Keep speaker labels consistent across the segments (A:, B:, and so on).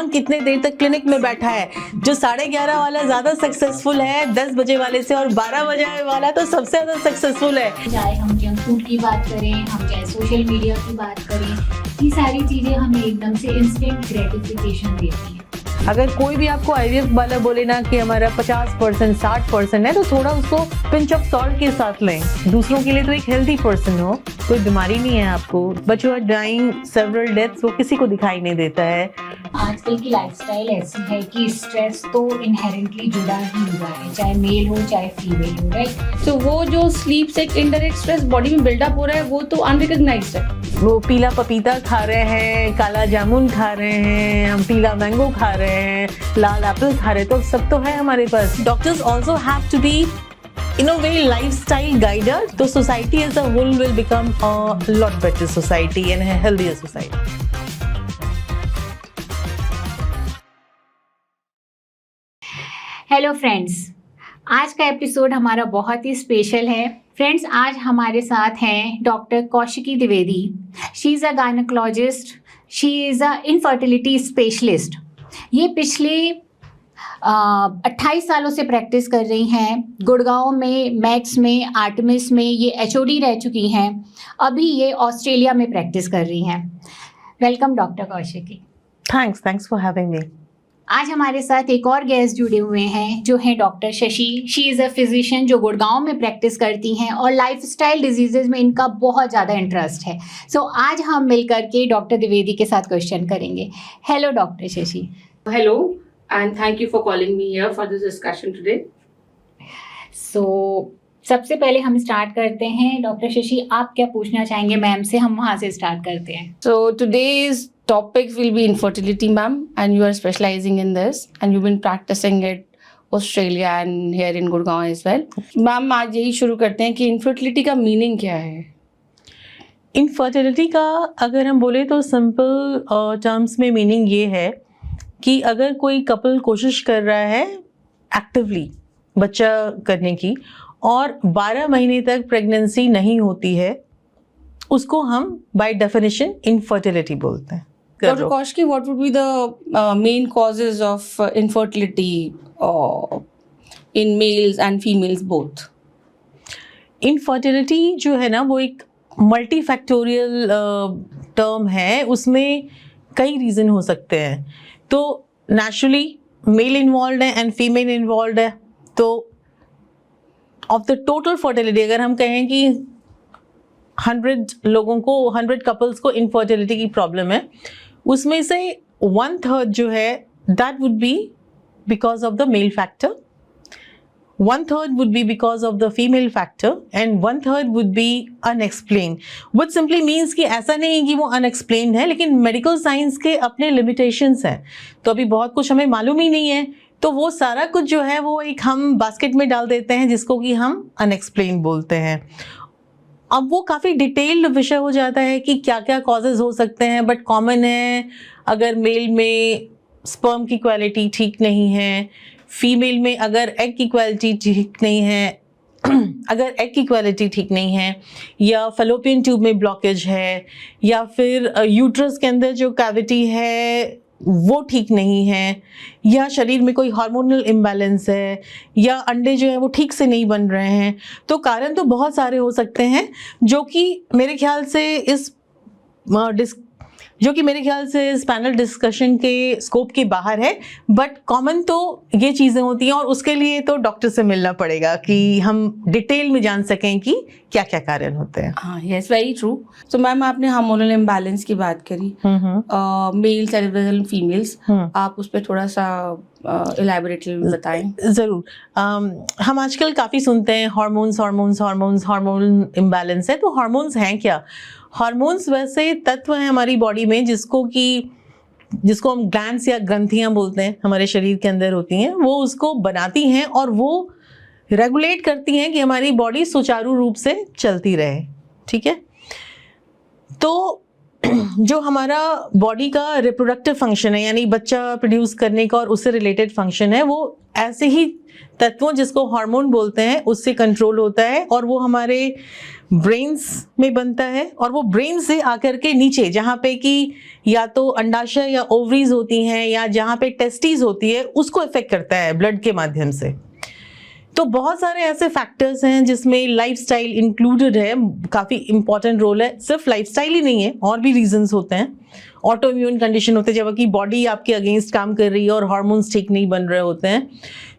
A: कौन कितने देर तक क्लिनिक में बैठा है। जो 11:30 वाला ज्यादा सक्सेसफुल है 10 बजे वाले से, और 12 बजे वाला तो सबसे ज्यादा सक्सेसफुल है।
B: चाहे हम जंक फूड की बात करें, हम चाहे सोशल मीडिया की बात करें, ये सारी चीजें हमें एकदम से इंस्टेंट ग्रेटिफिकेशन देती हैं।
A: अगर कोई भी आपको IVF वाला बोले ना कि हमारा 50% 60% है, तो थोड़ा उसको पिंच ऑफ सॉल्ट के साथ लें। दूसरों के लिए तो एक हेल्दी पर्सन हो, कोई बीमारी नहीं है आपको, but you are dying several deaths, वो किसी को दिखाई नहीं देता है।
B: आजकल की लाइफस्टाइल ऐसी है कि स्ट्रेस तो इनहेरेंटली जुड़ा ही हुआ है, चाहे मेल हो चाहे फीमेल हो, राइट।
C: तो वो जो स्लीप से इनडायरेक्ट स्ट्रेस बॉडी में बिल्डअप हो रहा है, वो तो अनरिकॉग्नाइज्ड है।
A: वो पीला पपीता खा रहे हैं, काला जामुन खा रहे हैं, हम पीला मैंगो खा रहे हैं, लाल एप्पल खा रहे हैं, तो सब तो है हमारे पास। Doctors also have to be in a way lifestyle guider, तो society as a whole will become a lot better society and a healthier society.
B: Hello friends, आज का एपिसोड हमारा बहुत ही स्पेशल है। फ्रेंड्स, आज हमारे साथ हैं doctor Kaushiki Dwivedi. She is a gynaecologist, she is a infertility specialist. ये पिछले 28 सालों से प्रैक्टिस कर रही हैं। गुड़गांव में, मैक्स में, आर्टेमिस में ये HOD रह चुकी हैं। अभी ये ऑस्ट्रेलिया में प्रैक्टिस कर रही हैं। Welcome doctor Kaushiki.
A: Thanks for having me.
B: आज हमारे साथ एक और गेस्ट जुड़े हुए हैं जो हैं doctor Shashi. She is a physician जो गुड़गांव में प्रैक्टिस करती हैं और लाइफस्टाइल डिजीजेज में इनका बहुत ज़्यादा इंटरेस्ट है। सो आज हम मिलकर के डॉक्टर द्विवेदी के साथ क्वेश्चन करेंगे। Hello doctor Shashi.
C: Hello, and thank you for calling me here for this discussion today.
B: सो सबसे पहले हम स्टार्ट करते हैं। डॉक्टर शशि, आप क्या पूछना चाहेंगे मैम से? हम वहाँ से स्टार्ट करते हैं।
C: So today's topic will be infertility, ma'am, and you are specializing in this, and you've been practicing it Australia and here in Gurgaon as well. Ma'am, आज यही शुरू करते हैं कि infertility का मीनिंग क्या है?
A: इनफर्टिलिटी का अगर हम बोले तो सिंपल टर्म्स में मीनिंग ये है कि अगर कोई कपल कोशिश कर रहा है एक्टिवली बच्चा करने की और 12 महीने तक प्रेगनेंसी नहीं होती है, उसको हम बाय डेफिनेशन इनफर्टिलिटी बोलते हैं।
C: Dr. Kaushiki, what would be the main causes of infertility in males and females both?
A: Infertility जो है ना वो एक मल्टी फैक्टोरियल टर्म है, उसमें कई रीज़न हो सकते हैं। तो नेचुरली मेल इन्वॉल्व है एंड फीमेल इन्वॉल्व है, तो ऑफ द टोटल फर्टिलिटी अगर हम कहें कि 100 लोगों को, 100 कपल्स को इनफर्टिलिटी की प्रॉब्लम है, उसमें से 1/3 जो है that would be because of the mail factor, 1/3 would be because of the female factor and 1/3 would be unexplained, which simply means कि ऐसा नहीं कि वो unexplained है, लेकिन मेडिकल साइंस के अपने लिमिटेशंस हैं। तो अभी बहुत कुछ हमें मालूम ही नहीं है, तो वो सारा कुछ जो है वो एक हम बास्केट में डाल देते हैं जिसको कि हम unexplained बोलते हैं। अब वो काफ़ी डिटेल्ड विषय हो जाता है कि क्या क्या कॉजेज हो सकते हैं, बट कॉमन है अगर मेल में स्पर्म की क्वालिटी ठीक नहीं है, फीमेल में अगर एग की क्वालिटी ठीक नहीं है, अगर एग की क्वालिटी ठीक नहीं है, या फैलोपियन ट्यूब में ब्लॉकेज है, या फिर यूट्रस के अंदर जो कैविटी है वो ठीक नहीं है, या शरीर में कोई हार्मोनल इम्बैलेंस है, या अंडे जो है वो ठीक से नहीं बन रहे हैं, तो कारण तो बहुत सारे हो सकते हैं जो कि मेरे ख्याल से इस पैनल डिस्कशन के स्कोप के बाहर है, बट कॉमन तो ये चीज़ें होती हैं और उसके लिए तो डॉक्टर से मिलना पड़ेगा कि हम डिटेल में जान सकें कि क्या क्या कारण होते हैं।
C: हाँ, यस, वेरी ट्रू। तो मैम, आपने हार्मोनल इम्बैलेंस की बात करी, males as well as females, आप उस पर थोड़ा सा इलैबोरेटली बताएं।
A: ज़रूर। हम आजकल काफ़ी सुनते हैं हार्मोन इम्बैलेंस है, तो हार्मोन्स हैं क्या? हार्मोन्स वैसे तत्व हैं हमारी बॉडी में जिसको हम ग्लैंड्स या ग्रंथियां बोलते हैं, हमारे शरीर के अंदर होती हैं, वो उसको बनाती हैं और वो रेगुलेट करती हैं कि हमारी बॉडी सुचारू रूप से चलती रहे। ठीक है, तो जो हमारा बॉडी का रिप्रोडक्टिव फंक्शन है, यानी बच्चा प्रोड्यूस करने का और उससे रिलेटेड फंक्शन है, वो ऐसे ही तत्वों जिसको हार्मोन बोलते हैं उससे कंट्रोल होता है, और वो हमारे ब्रेन्स में बनता है, और वो ब्रेन से आकर के नीचे जहाँ पे कि या तो अंडाशय या ओवरीज होती हैं या जहाँ पे टेस्टिस होती है उसको इफेक्ट करता है ब्लड के माध्यम से। तो बहुत सारे ऐसे फैक्टर्स हैं जिसमें लाइफस्टाइल इंक्लूडेड है, काफ़ी इंपॉर्टेंट रोल है। सिर्फ लाइफस्टाइल ही नहीं है, और भी रीजंस होते हैं। ऑटो इम्यून कंडीशन होते हैं जबकि बॉडी आपके अगेंस्ट काम कर रही है और हार्मोन्स ठीक नहीं बन रहे होते हैं।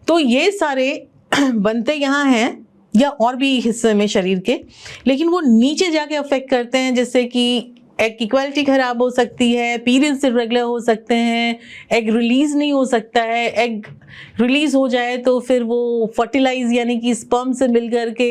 A: तो ये सारे बनते यहाँ हैं या और भी हिस्से में शरीर के, लेकिन वो नीचे जाके अफेक्ट करते हैं, जैसे कि एग की क्वालिटी खराब हो सकती है, पीरियड्स इरेगुलर हो सकते हैं, एग रिलीज नहीं हो सकता है। एग रिलीज हो जाए तो फिर वो फर्टिलाइज यानी कि स्पर्म से मिल करके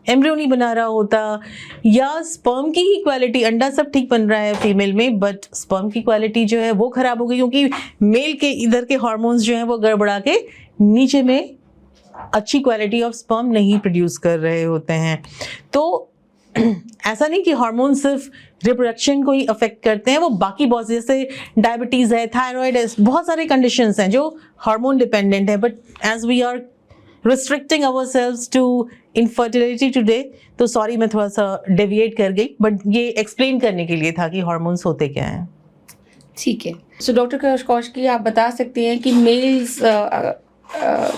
A: एम्ब्रियो नहीं बना रहा होता, या स्पर्म की ही क्वालिटी, अंडा सब ठीक बन रहा है फीमेल में बट स्पर्म की क्वालिटी जो है वो खराब हो गई क्योंकि मेल के इधर के हार्मोन्स जो हैं वो गड़बड़ा के नीचे में अच्छी क्वालिटी ऑफ स्पर्म नहीं प्रोड्यूस कर रहे होते हैं। तो ऐसा नहीं कि हार्मोन सिर्फ रिप्रोडक्शन को ही अफेक्ट करते हैं, वो बाकी बहुत, जैसे डायबिटीज़ है, थायराइड है, बहुत सारे कंडीशंस हैं जो हार्मोन डिपेंडेंट है। But as we are restricting ourselves to infertility today, तो सॉरी मैं थोड़ा सा डेविएट कर गई, बट ये एक्सप्लेन करने के लिए था कि हार्मोन्स होते क्या हैं।
C: ठीक है। सो डॉक्टर कौशिकी, आप बता सकती हैं कि मेल्स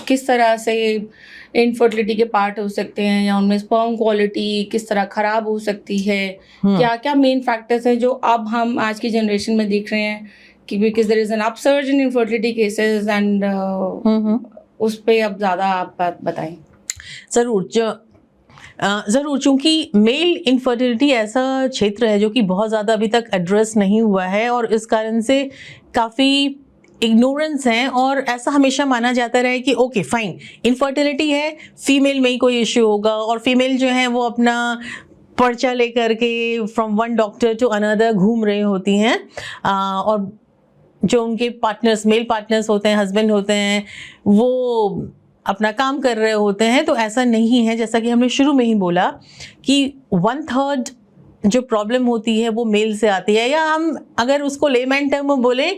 C: किस तरह से इनफर्टिलिटी के पार्ट हो सकते हैं, या उनमें स्पर्म क्वालिटी किस तरह खराब हो सकती है? क्या क्या मेन फैक्टर्स हैं जो अब हम आज की जनरेशन में देख रहे हैं कि because there is an upsurge in infertility cases and उस पे अब ज़्यादा आप बताएं।
A: ज़रूर, चूँकि मेल इनफर्टिलिटी ऐसा क्षेत्र है जो कि बहुत ज़्यादा अभी तक एड्रेस नहीं हुआ है, और इस कारण से काफ़ी इग्नोरेंस है, और ऐसा हमेशा माना जाता रहा है कि ओके फाइन, इनफर्टिलिटी है, फीमेल में ही कोई इश्यू होगा, और फीमेल जो है वो अपना पर्चा लेकर के from one doctor to another घूम रही होती हैं, और जो उनके पार्टनर्स, मेल पार्टनर्स होते हैं, हस्बैंड होते हैं, वो अपना काम कर रहे होते हैं। तो ऐसा नहीं है, जैसा कि हमने शुरू में ही बोला कि 1/3 जो प्रॉब्लम होती है वो मेल से आती है, या हम अगर उसको लेमैन टर्म में बोले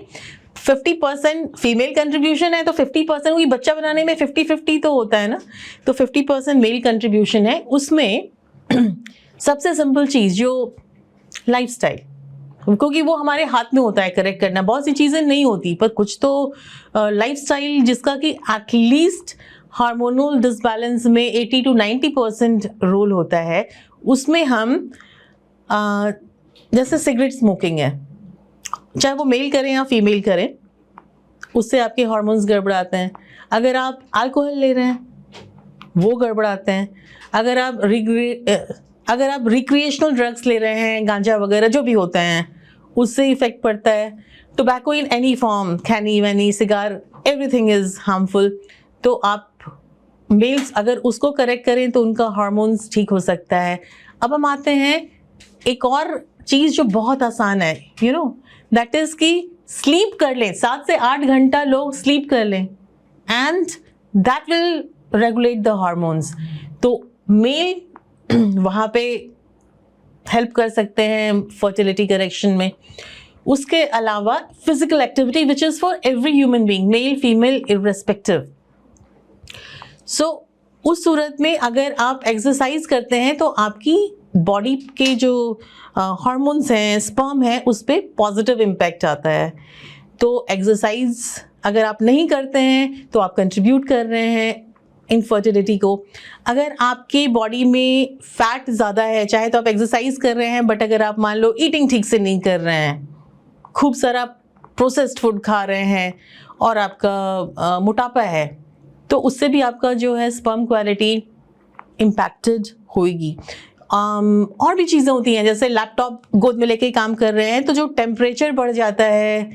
A: 50% फीमेल कंट्रीब्यूशन है तो 50% वही बच्चा बनाने में 50-50 तो होता है ना, तो 50% मेल कंट्रीब्यूशन है। उसमें सबसे सिंपल चीज़ जो लाइफस्टाइल, क्योंकि वो हमारे हाथ में होता है करेक्ट करना, बहुत सी चीज़ें नहीं होती पर कुछ तो लाइफस्टाइल जिसका कि एटलीस्ट हार्मोनल डिसबैलेंस में 80 to 90% रोल होता है। उसमें हम जैसे सिगरेट स्मोकिंग है, चाहे वो मेल करें या फीमेल करें, उससे आपके हार्मोन्स गड़बड़ाते हैं। अगर आप अल्कोहल ले रहे हैं वो गड़बड़ाते हैं। अगर आप रिक्रिएशनल ड्रग्स ले रहे हैं, गांजा वगैरह जो भी होते हैं, उससे इफेक्ट पड़ता है। टोबैको इन एनी फॉर्म, खैनी वैनी, सिगार, एवरीथिंग इज़ हार्मफुल। तो आप मेल्स अगर उसको करेक्ट करें तो उनका हार्मोन्स ठीक हो सकता है। अब हम आते हैं एक और चीज़ जो बहुत आसान है, यू नो, दैट इज़ कि स्लीप कर लें, 7 से 8 घंटा लोग स्लीप कर लें, and that will regulate the hormones. तो मेल वहाँ पे हेल्प कर सकते हैं फर्टिलिटी करेक्शन में। उसके अलावा physical activity which is for every human being, male female irrespective. So उस सूरत में अगर आप एक्सरसाइज करते हैं तो आपकी बॉडी के जो हार्मोन्स हैं, स्पर्म है, उस पर पॉजिटिव इम्पैक्ट आता है। तो एक्सरसाइज अगर आप नहीं करते हैं तो आप कंट्रीब्यूट कर रहे हैं इनफर्टिलिटी को। अगर आपके बॉडी में फैट ज़्यादा है, चाहे तो आप एक्सरसाइज कर रहे हैं बट अगर आप मान लो ईटिंग ठीक से नहीं कर रहे हैं, खूब सारा प्रोसेस्ड फूड खा रहे हैं और आपका मोटापा है, तो उससे भी आपका जो है स्पर्म क्वालिटी इम्पैक्टेड होगी। और भी चीज़ें होती हैं, जैसे लैपटॉप गोद में लेके काम कर रहे हैं तो जो टेम्परेचर बढ़ जाता है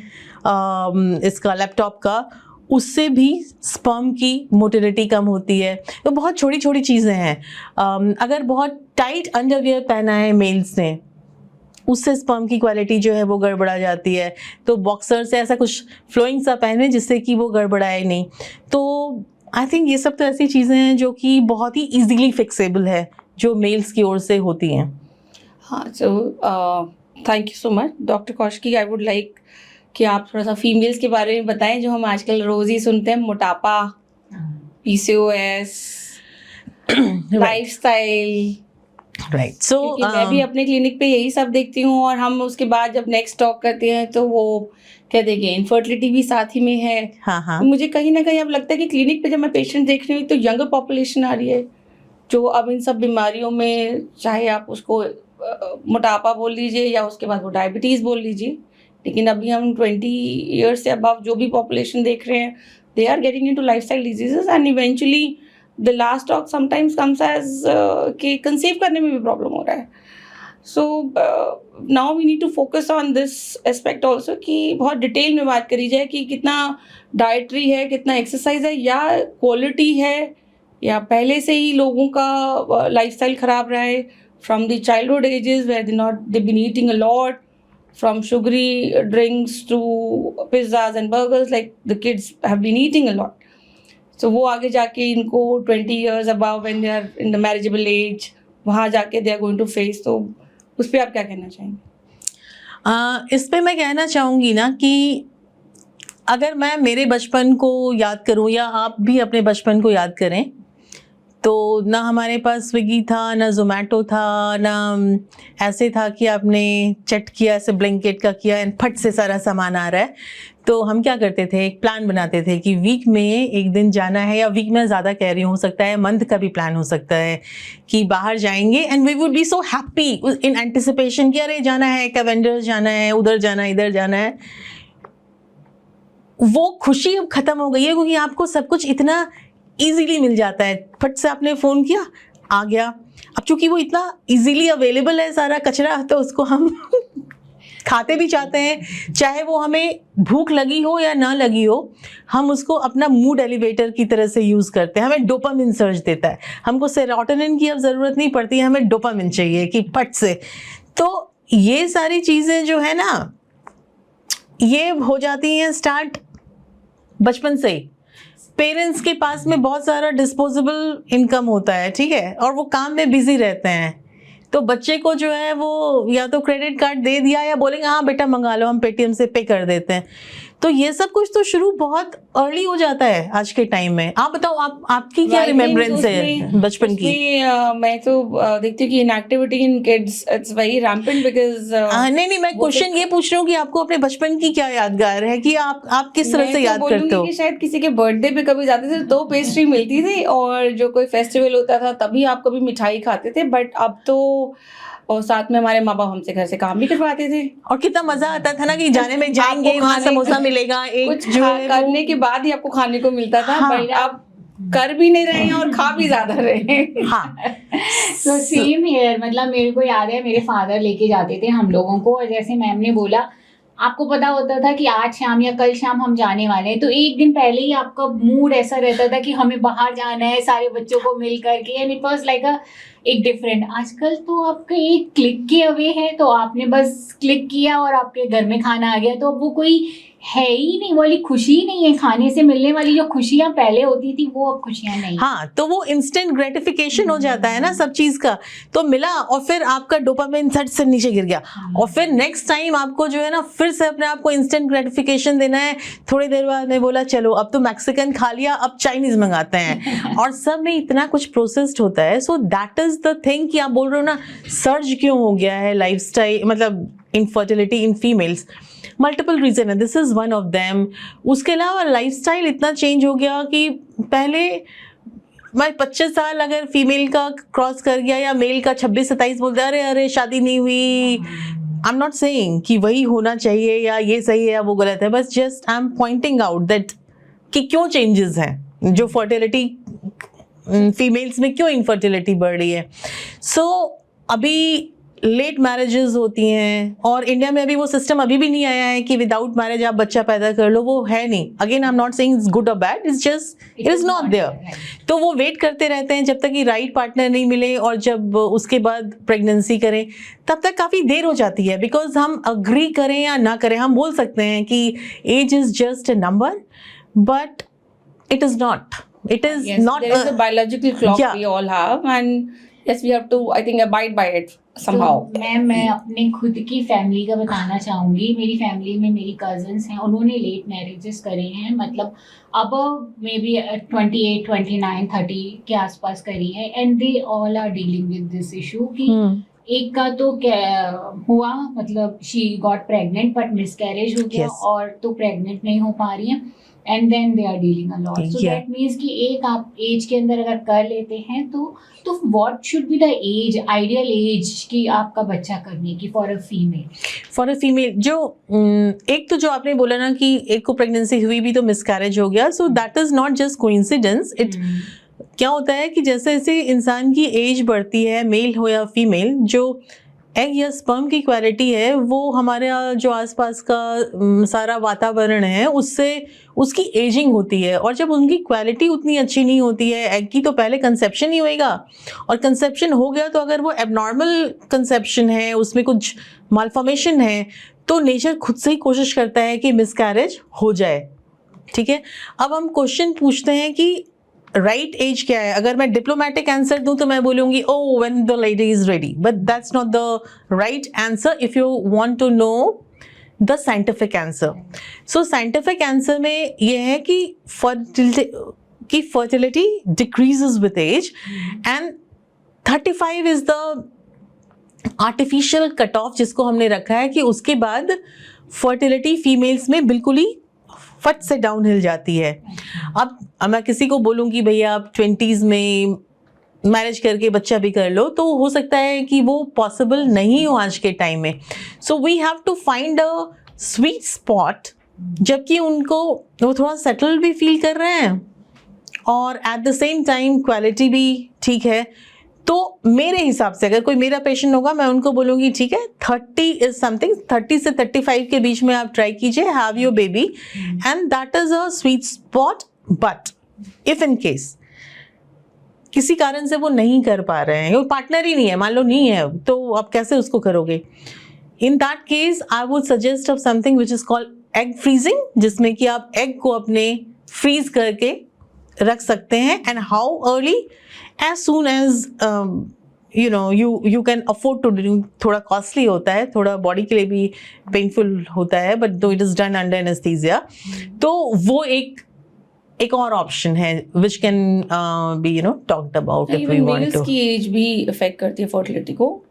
A: इसका लैपटॉप का, उससे भी स्पर्म की मोटिलिटी कम होती है। तो बहुत छोटी छोटी चीज़ें हैं। अगर बहुत टाइट अंडरवियर पहना है मेल्स ने, उससे स्पर्म की क्वालिटी जो है वो गड़बड़ा जाती है। तो बॉक्सर से ऐसा कुछ फ्लोइंग सा पहने जिससे कि वो गड़बड़ाए नहीं। तो आई थिंक ये सब तो ऐसी चीज़ें हैं जो कि बहुत ही ईजीली फिक्सेबल है, जो मेल्स की ओर से होती हैं।
C: हाँ, so thank you so much doctor Kaushiki. I would like कि आप थोड़ा सा फीमेल्स के बारे में बताएं, जो हम आजकल रोज़ ही सुनते हैं, मोटापा, PCOS, लाइफस्टाइल,
A: राइट. सो
C: क्योंकि मैं भी अपने क्लिनिक पे यही सब देखती हूँ, और हम उसके बाद जब नेक्स्ट टॉक करते हैं तो वो कहते हैं कि इनफर्टिलिटी भी साथ ही में है.
A: हाँ हाँ.
C: तो मुझे कहीं ना कहीं अब लगता है कि क्लिनिक पे जब मैं पेशेंट देख रही हूँ तो यंगर पॉपुलेशन आ रही है जो अब इन सब बीमारियों में, चाहे आप उसको मोटापा बोल लीजिए या उसके बाद वो डायबिटीज़ बोल लीजिए, लेकिन अभी हम 20 ईयर्स से अबव जो भी पॉपुलेशन देख रहे हैं, they are getting into lifestyle diseases, and eventually the last talk sometimes comes as कि कंसीव करने में भी प्रॉब्लम हो रहा है. So now we need to focus on this aspect also, कि बहुत डिटेल में बात करी जाए कि कितना डाइटरी है, कितना एक्सरसाइज है, या क्वालिटी है, या पहले से ही लोगों का लाइफस्टाइल खराब रहा है from the childhood ages where they been eating a lot, from sugary drinks to pizzas and burgers, like the kids have been eating a lot. So वो आगे जाके इनको 20 years above when they are in the marriageable age, वहाँ जाके they are going to face. तो उस पर आप क्या कहना चाहेंगे?
A: इस पे मैं कहना चाहूँगी ना कि अगर मैं मेरे बचपन को याद करूँ या आप भी अपने बचपन को याद करें, तो ना हमारे पास स्विगी था, ना जोमेटो था, ना ऐसे था कि आपने चट किया, ऐसे ब्लैंकेट का किया एंड फट से सारा सामान आ रहा है. तो हम क्या करते थे, एक प्लान बनाते थे कि वीक में एक दिन जाना है, या वीक में ज़्यादा कह रही हूँ, हो सकता है मंथ का भी प्लान हो सकता है कि बाहर जाएंगे, and we would be so happy in anticipation कि अरे जाना है, कैवेंडर्स जाना है, उधर जाना है, इधर जाना है. वो खुशी अब ख़त्म हो गई है क्योंकि आपको सब कुछ इतना इजीली मिल जाता है. फट से आपने फ़ोन किया, आ गया. अब चूंकि वो इतना इजीली अवेलेबल है सारा कचरा, तो उसको हम खाते भी चाहते हैं, चाहे वो हमें भूख लगी हो या ना लगी हो, हम उसको अपना मूड एलिवेटर की तरह से यूज़ करते हैं. हमें डोपामिन सर्ज देता है, हमको सेरोटोनिन की अब ज़रूरत नहीं पड़ती है, हमें डोपामिन चाहिए कि फट से. तो ये सारी चीज़ें जो है ना, ये हो जाती हैं स्टार्ट बचपन से ही. पेरेंट्स के पास में बहुत सारा डिस्पोजेबल इनकम होता है, ठीक है, और वो काम में बिजी रहते हैं. तो बच्चे को जो है वो या तो क्रेडिट कार्ड दे दिया या बोलेंगे हाँ बेटा मंगा लो, हम पेटीएम से पे कर देते हैं. तो ये सब कुछ तो शुरू बहुत अर्ली हो जाता है आज के टाइम में. आप बताओ, आपकी क्या रिमेम्बरेंस है बचपन की?
C: मैं तो देखती हूँ कि inactivity in kids it's very rampant because
A: नहीं, मैं क्वेश्चन ये पूछ रही हूँ कि आपको अपने बचपन की क्या यादगार है, कि आप किस तरह से याद करते हो?
C: कि शायद किसी के बर्थडे पे कभी जाते थे तो पेस्ट्री मिलती थी, और जो कोई फेस्टिवल होता था तभी आप कभी मिठाई खाते थे. बट अब तो, और साथ में हमारे माँ बाप हमसे घर से काम भी करवाते थे,
A: और कितना मजा आता था ना कि जाने में जाएंगे, वहाँ समोसा मिलेगा, एक
C: कुछ करने के बाद ही आपको खाने को मिलता था.
A: हाँ.
C: बट अब कर भी नहीं रहे हैं और खा भी ज्यादा रहे हैं.
A: हाँ.
B: तो सेम हियर, मतलब मेरे को याद है मेरे फादर लेके जाते थे हम लोगों को, और जैसे मैम ने बोला, आपको पता होता था कि आज शाम या कल शाम हम जाने वाले हैं, तो एक दिन पहले ही आपका मूड ऐसा रहता था कि हमें बाहर जाना है सारे बच्चों को मिल करके, एंड इट वाज लाइक एक डिफरेंट. आजकल तो आपका एक क्लिक के अवे है, तो आपने बस क्लिक किया और आपके घर में खाना आ गया. तो अब वो कोई है ही नहीं, वाली खुशी नहीं है. खाने से मिलने वाली जो खुशियां पहले होती थी वो अब खुशियां नहीं.
A: हाँ, तो वो इंस्टेंट ग्रेटिफिकेशन हो जाता है ना सब चीज का. तो मिला और फिर आपका डोपामिन झट से नीचे गिर गया, और फिर नेक्स्ट टाइम आपको जो है ना फिर से अपने आप को इंस्टेंट ग्रेटिफिकेशन देना है. थोड़ी देर बाद मैं बोला चलो अब तो मैक्सिकन खा लिया, अब चाइनीज मंगाते हैं, और सब में इतना कुछ प्रोसेस्ड होता है. So that is the thing कि आप बोल रहे हो ना सर्ज क्यों हो गया है लाइफस्टाइल, मतलब infertility in females. Multiple reason है, this is one of them. उसके अलावा लाइफस्टाइल इतना चेंज हो गया कि पहले मैं 25 साल अगर फीमेल का क्रॉस कर गया या मेल का 26-27 बोलते अरे अरे शादी नहीं हुई. आई एम नॉट सेइंग कि वही होना चाहिए या ये सही है या वो गलत है, बस just I am pointing out that कि क्यों चेंजेस हैं, जो फर्टिलिटी फीमेल्स में क्यों इनफर्टिलिटी बढ़ रही है. सो अभी लेट मैरिजेस होती हैं, और इंडिया में अभी वो सिस्टम अभी भी नहीं आया है कि विदाउट मैरिज आप बच्चा पैदा कर लो. वो है नहीं. Again I am not saying it's good और bad, it's just it is not there. तो वो वेट करते रहते हैं जब तक कि राइट पार्टनर नहीं मिले, और जब उसके बाद प्रेगनेंसी करें तब तक काफ़ी देर हो जाती है. बिकॉज हम अग्री करें या ना करें, हम बोल सकते हैं कि age is just a number, but it is not. It is
C: Yes,
A: not
C: there is a biological clock
A: yeah.
C: we all have, and yes, we have to, I think, abide by it somehow.
B: तो मैं अपने खुद की family का बताना चाहूँगी. मेरी family में मेरी कजन्स हैं, उन्होंने लेट मैरिजेस करे हैं, मतलब अब मे बी 28, 29, 30 के आसपास करी है, and they all are dealing with this issue कि एक का तो क्या हुआ, मतलब she got pregnant but miscarriage हो गया,
A: Yes.
B: और तो प्रेग्नेंट नहीं हो पा रही है, and then they are dealing a lot. So
A: Yeah.
B: That means कि एक आप एज के अंदर अगर कर लेते हैं तो what should be the age, ideal age कि आपका बच्चा करने की for a female?
A: For a female जो एक तो जो आपने बोला ना कि एक को प्रेगनेंसी हुई भी तो मिसकैरेज हो गया, so that is not just coincidence. It क्या होता है कि जैसे जैसे इंसान की एज बढ़ती है, मेल हो या फीमेल, जो एग या स्पर्म की क्वालिटी है वो हमारे जो आसपास का सारा वातावरण है उससे उसकी एजिंग होती है, और जब उनकी क्वालिटी उतनी अच्छी नहीं होती है एग की, तो पहले कंसेप्शन ही होएगा, और कंसेप्शन हो गया तो अगर वो एबनॉर्मल कंसेप्शन है, उसमें कुछ मालफॉर्मेशन है, तो नेचर खुद से ही कोशिश करता है कि मिसकैरेज हो जाए. ठीक है, अब हम क्वेश्चन पूछते हैं कि राइट एज क्या है. अगर मैं डिप्लोमेटिक आंसर दूं तो मैं बोलूंगी oh when the lady is ready, but that's not the right answer if you want to know the scientific answer. So scientific answer में ये है कि fertility decreases with age, and 35 is the artificial cut off जिसको हमने रखा है कि उसके बाद फर्टिलिटी फीमेल्स में बिल्कुल ही फट से डाउन हिल जाती है. अब मैं किसी को बोलूँगी भैया आप 20s में मैरिज करके बच्चा भी कर लो, तो हो सकता है कि वो पॉसिबल नहीं हो आज के टाइम में. So we have to find a sweet spot, जबकि उनको वो थोड़ा सेटल भी फील कर रहे हैं और at the same time quality भी ठीक है. तो मेरे हिसाब से अगर कोई मेरा पेशेंट होगा मैं उनको बोलूँगी ठीक है 30 इज समथिंग, 30 से 35 के बीच में आप ट्राई कीजिए, have your baby, and that is a sweet spot. But if in case किसी कारण से वो नहीं कर पा रहे हैं, वो पार्टनर ही नहीं है, मान लो नहीं है, तो आप कैसे उसको करोगे? In that case I would suggest of something which is called egg freezing, जिसमें कि आप एग को अपने फ्रीज करके रख सकते हैं. And how early? as soon as you can afford to do. थोड़ा कॉस्टली होता है, थोड़ा बॉडी के लिए भी पेनफुल होता है, but though it is done under anaesthesia, तो वो एक और ऑप्शन है which can be talked about if we want to.
C: की एज भी इफेक्ट करती है फर्टिलिटी को.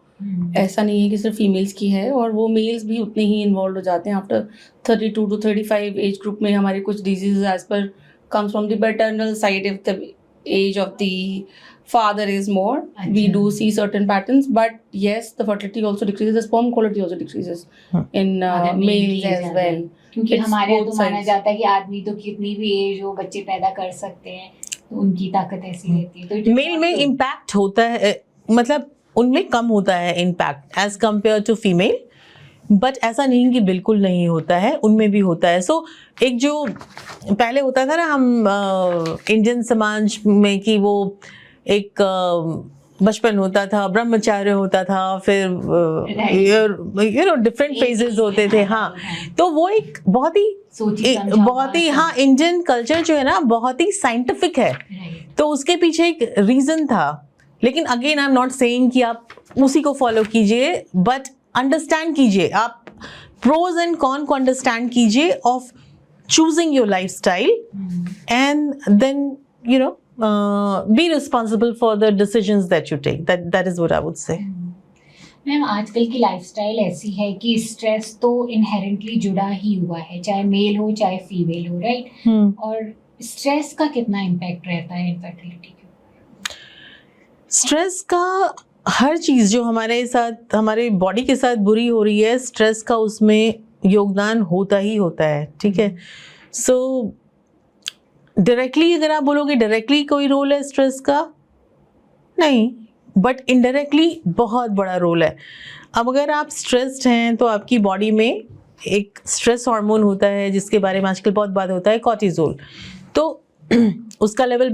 C: ऐसा नहीं है कि सिर्फ फीमेल्स की है, और वो मेल्स भी उतने ही इन्वॉल्व हो जाते हैं. आफ्टर 32 to 35 एज ग्रुप में हमारे कुछ डिजीज एज पर comes from the paternal side. If the age of the father is more, we do see certain patterns, but yes, the fertility also decreases, the sperm quality also decreases in males as well.
B: क्योंकि
C: It's
B: हमारे यहाँ
C: both
B: तो माना
C: sides.
B: जाता है कि आदमी तो कितनी भी एज हो बच्चे पैदा कर सकते हैं, तो उनकी ताकत ऐसी रहती है. तो
A: मेल में इम्पैक्ट होता है, मतलब उनमें कम होता है impact age compare to female, but ऐसा नहीं कि बिल्कुल नहीं होता है, उनमें भी होता है. सो एक जो पहले होता था ना हम इंडियन समाज में कि वो एक बचपन होता था, ब्रह्मचार्य होता था, फिर डिफरेंट फेजेस होते थे. हाँ, तो वो एक बहुत ही हाँ इंडियन कल्चर जो है ना बहुत ही साइंटिफिक है, तो उसके पीछे एक रीजन था. लेकिन again I am not saying कि आप उसी को फॉलो कीजिए, बट अंडरस्टैंड कीजिए, आप प्रोज एंड कॉन को अंडरस्टैंड कीजिए of choosing your lifestyle, and then be responsible for the decisions that you take. That is what I would say.
B: Ma'am आजकल की लाइफस्टाइल ऐसी है कि स्ट्रेस तो इनहेरेंटली जुड़ा ही हुआ है, चाहे मेल हो चाहे फीमेल हो, राइट? और स्ट्रेस का कितना इम्पैक्ट रहता है इनफर्टिलिटी के?
A: स्ट्रेस का हर चीज़ जो हमारे साथ हमारे बॉडी के साथ बुरी हो रही है, स्ट्रेस का उसमें योगदान होता ही होता है. ठीक है, सो डायरेक्टली अगर आप बोलोगे डायरेक्टली कोई रोल है स्ट्रेस का, नहीं, बट इनडायरेक्टली बहुत बड़ा रोल है. अब अगर आप स्ट्रेस्ड हैं तो आपकी बॉडी में एक स्ट्रेस हार्मोन होता है जिसके बारे में आजकल बहुत बात होता है, कॉर्टिसोल. तो उसका लेवल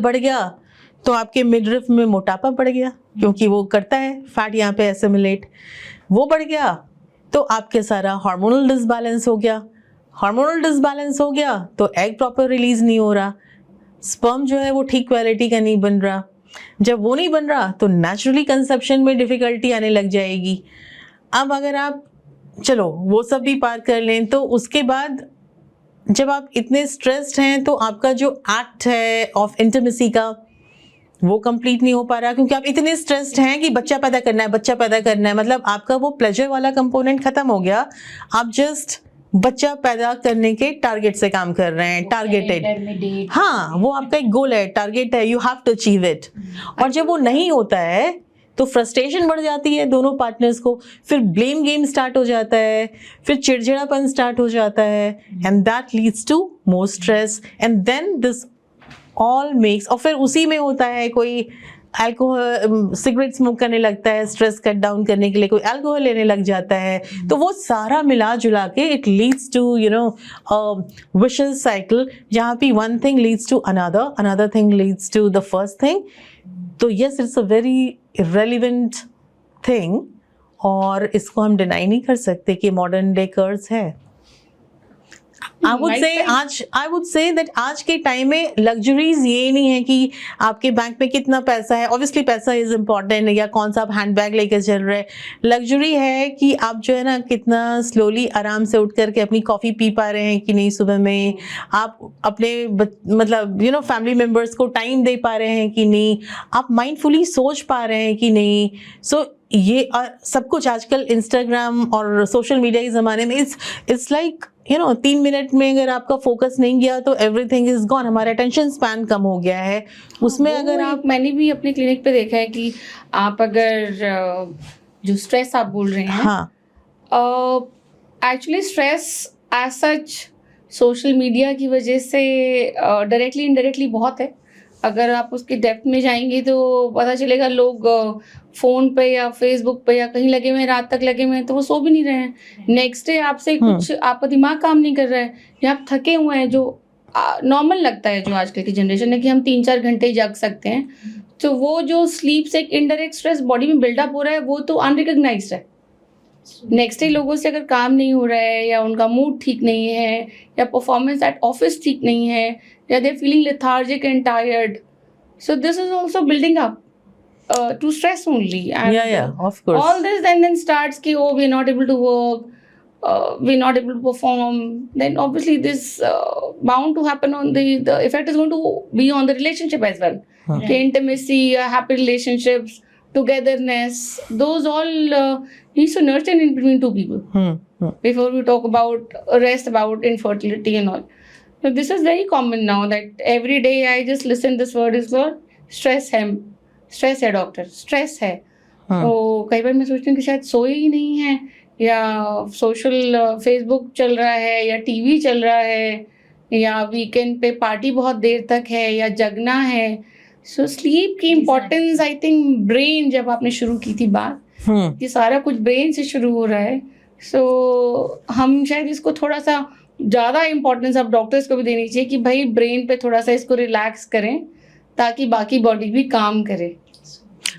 A: बढ़ गया तो आपके मिडरिफ में मोटापा बढ़ गया, क्योंकि वो करता है फैट यहाँ पे एसिमिलेट. वो बढ़ गया तो आपके सारा हार्मोनल डिसबैलेंस हो गया तो एग प्रॉपर रिलीज नहीं हो रहा, स्पर्म जो है वो ठीक क्वालिटी का नहीं बन रहा. जब वो नहीं बन रहा तो नेचुरली कंसेप्शन में डिफिकल्टी आने लग जाएगी। अब अगर आप चलो वो सब भी पार कर लें तो उसके बाद जब आप इतने स्ट्रेस्ड हैं तो आपका जो एक्ट है ऑफ इंटिमेसी का वो कंप्लीट नहीं हो पा रहा, क्योंकि आप इतने स्ट्रेस्ड हैं कि बच्चा पैदा करना है, बच्चा पैदा करना है, मतलब आपका वो प्लेजर वाला कंपोनेंट खत्म हो गया। आप जस्ट बच्चा पैदा करने के टारगेट से काम कर रहे हैं, टारगेटेड। हाँ, वो आपका एक गोल है, टारगेट है, you have to achieve it. और जब वो नहीं होता है तो फ्रस्ट्रेशन बढ़ जाती है दोनों पार्टनर्स को, फिर ब्लेम गेम स्टार्ट हो जाता है, फिर चिड़चिड़ापन स्टार्ट हो जाता है, and that leads to more stress and then this all makes. और फिर उसी में होता है कोई अल्कोहल, सिगरेट स्मोक करने लगता है स्ट्रेस कट डाउन करने के लिए, कोई अल्कोहल लेने लग जाता है, तो वो सारा मिला जुला के it leads to you know vicious cycle, जहाँ पे one thing leads to another, another thing leads to the first thing. तो yes, it's a very relevant thing और इसको हम डिनाई नहीं कर सकते कि मॉडर्न डे कर्स है। आई वुड से दैट आज के टाइम में लग्जरीज ये नहीं है कि आपके बैंक में कितना पैसा है, ऑब्वियसली पैसा इज इम्पॉर्टेंट, या कौन सा आप हैंड बैग लेकर चल रहे हैं। लग्जरी है कि आप जो है ना कितना स्लोली आराम से उठ करके अपनी कॉफ़ी पी पा रहे हैं कि नहीं सब में, आप अपने मतलब यू नो फैमिली मेम्बर्स को टाइम दे पा रहे हैं कि नहीं, आप माइंडफुली सोच पा रहे हैं कि नहीं। सो ये सब कुछ आजकल इंस्टाग्राम और सोशल मीडिया के ज़माने में it's like you know 3 minute में अगर आपका फोकस नहीं गया तो एवरीथिंग इज गॉन। हमारा अटेंशन स्पैन कम हो गया है उसमें। अगर आप,
C: मैंने भी अपने क्लिनिक पे देखा है कि आप अगर जो स्ट्रेस आप बोल रहे हैं,
A: हाँ,
C: actually stress as such social media की वजह से डायरेक्टली इनडायरेक्टली बहुत है। अगर आप उसकी डेप्थ में जाएंगे तो पता चलेगा लोग फ़ोन पे या फेसबुक पे या कहीं लगे हुए हैं, रात तक लगे हुए हैं, तो वो सो भी नहीं रहे हैं। नेक्स्ट डे आपसे कुछ आपका दिमाग काम नहीं कर रहा है या आप थके हुए हैं, जो नॉर्मल लगता है जो आजकल की जनरेशन है कि हम 3-4 घंटे ही जाग सकते हैं। तो वो जो स्लीप से एक इनडायरेक्ट स्ट्रेस बॉडी में बिल्डअप हो रहा है वो तो अनरिकग्नाइज्ड है। नेक्स्ट डे लोगों से अगर काम नहीं हो रहा है या उनका मूड ठीक नहीं है या परफॉर्मेंस एट ऑफिस ठीक नहीं है या they feeling lethargic and tired, so this is also building up to stress only. And
A: of course,
C: all this then starts ki oh we're not able to work, we're not able to perform, then obviously this bound to happen on the effect is going to be on the relationship as well. The intimacy, happy relationships, togetherness, those all needs to nurture in between two people before we talk about rest, about infertility and all. So this is very common now that every day I just listen this word is called stress stress है doctor, stress है। तो कई बार मैं सोचती हूँ कि शायद सोए ही नहीं है या सोशल फेसबुक चल रहा है या टीवी चल रहा है या वीकेंड पे पार्टी बहुत देर तक है या जगना है। सो स्लीप की इम्पोर्टेंस आई थिंक ब्रेन, जब आपने शुरू की थी बात कि सारा कुछ ब्रेन से शुरू हो रहा है, सो हम शायद इसको थोड़ा सा ज़्यादा इम्पोर्टेंस अब डॉक्टर्स को भी देनी चाहिए कि भाई ब्रेन पे थोड़ा सा इसको रिलैक्स करें ताकि बाकी बॉडी भी काम करे।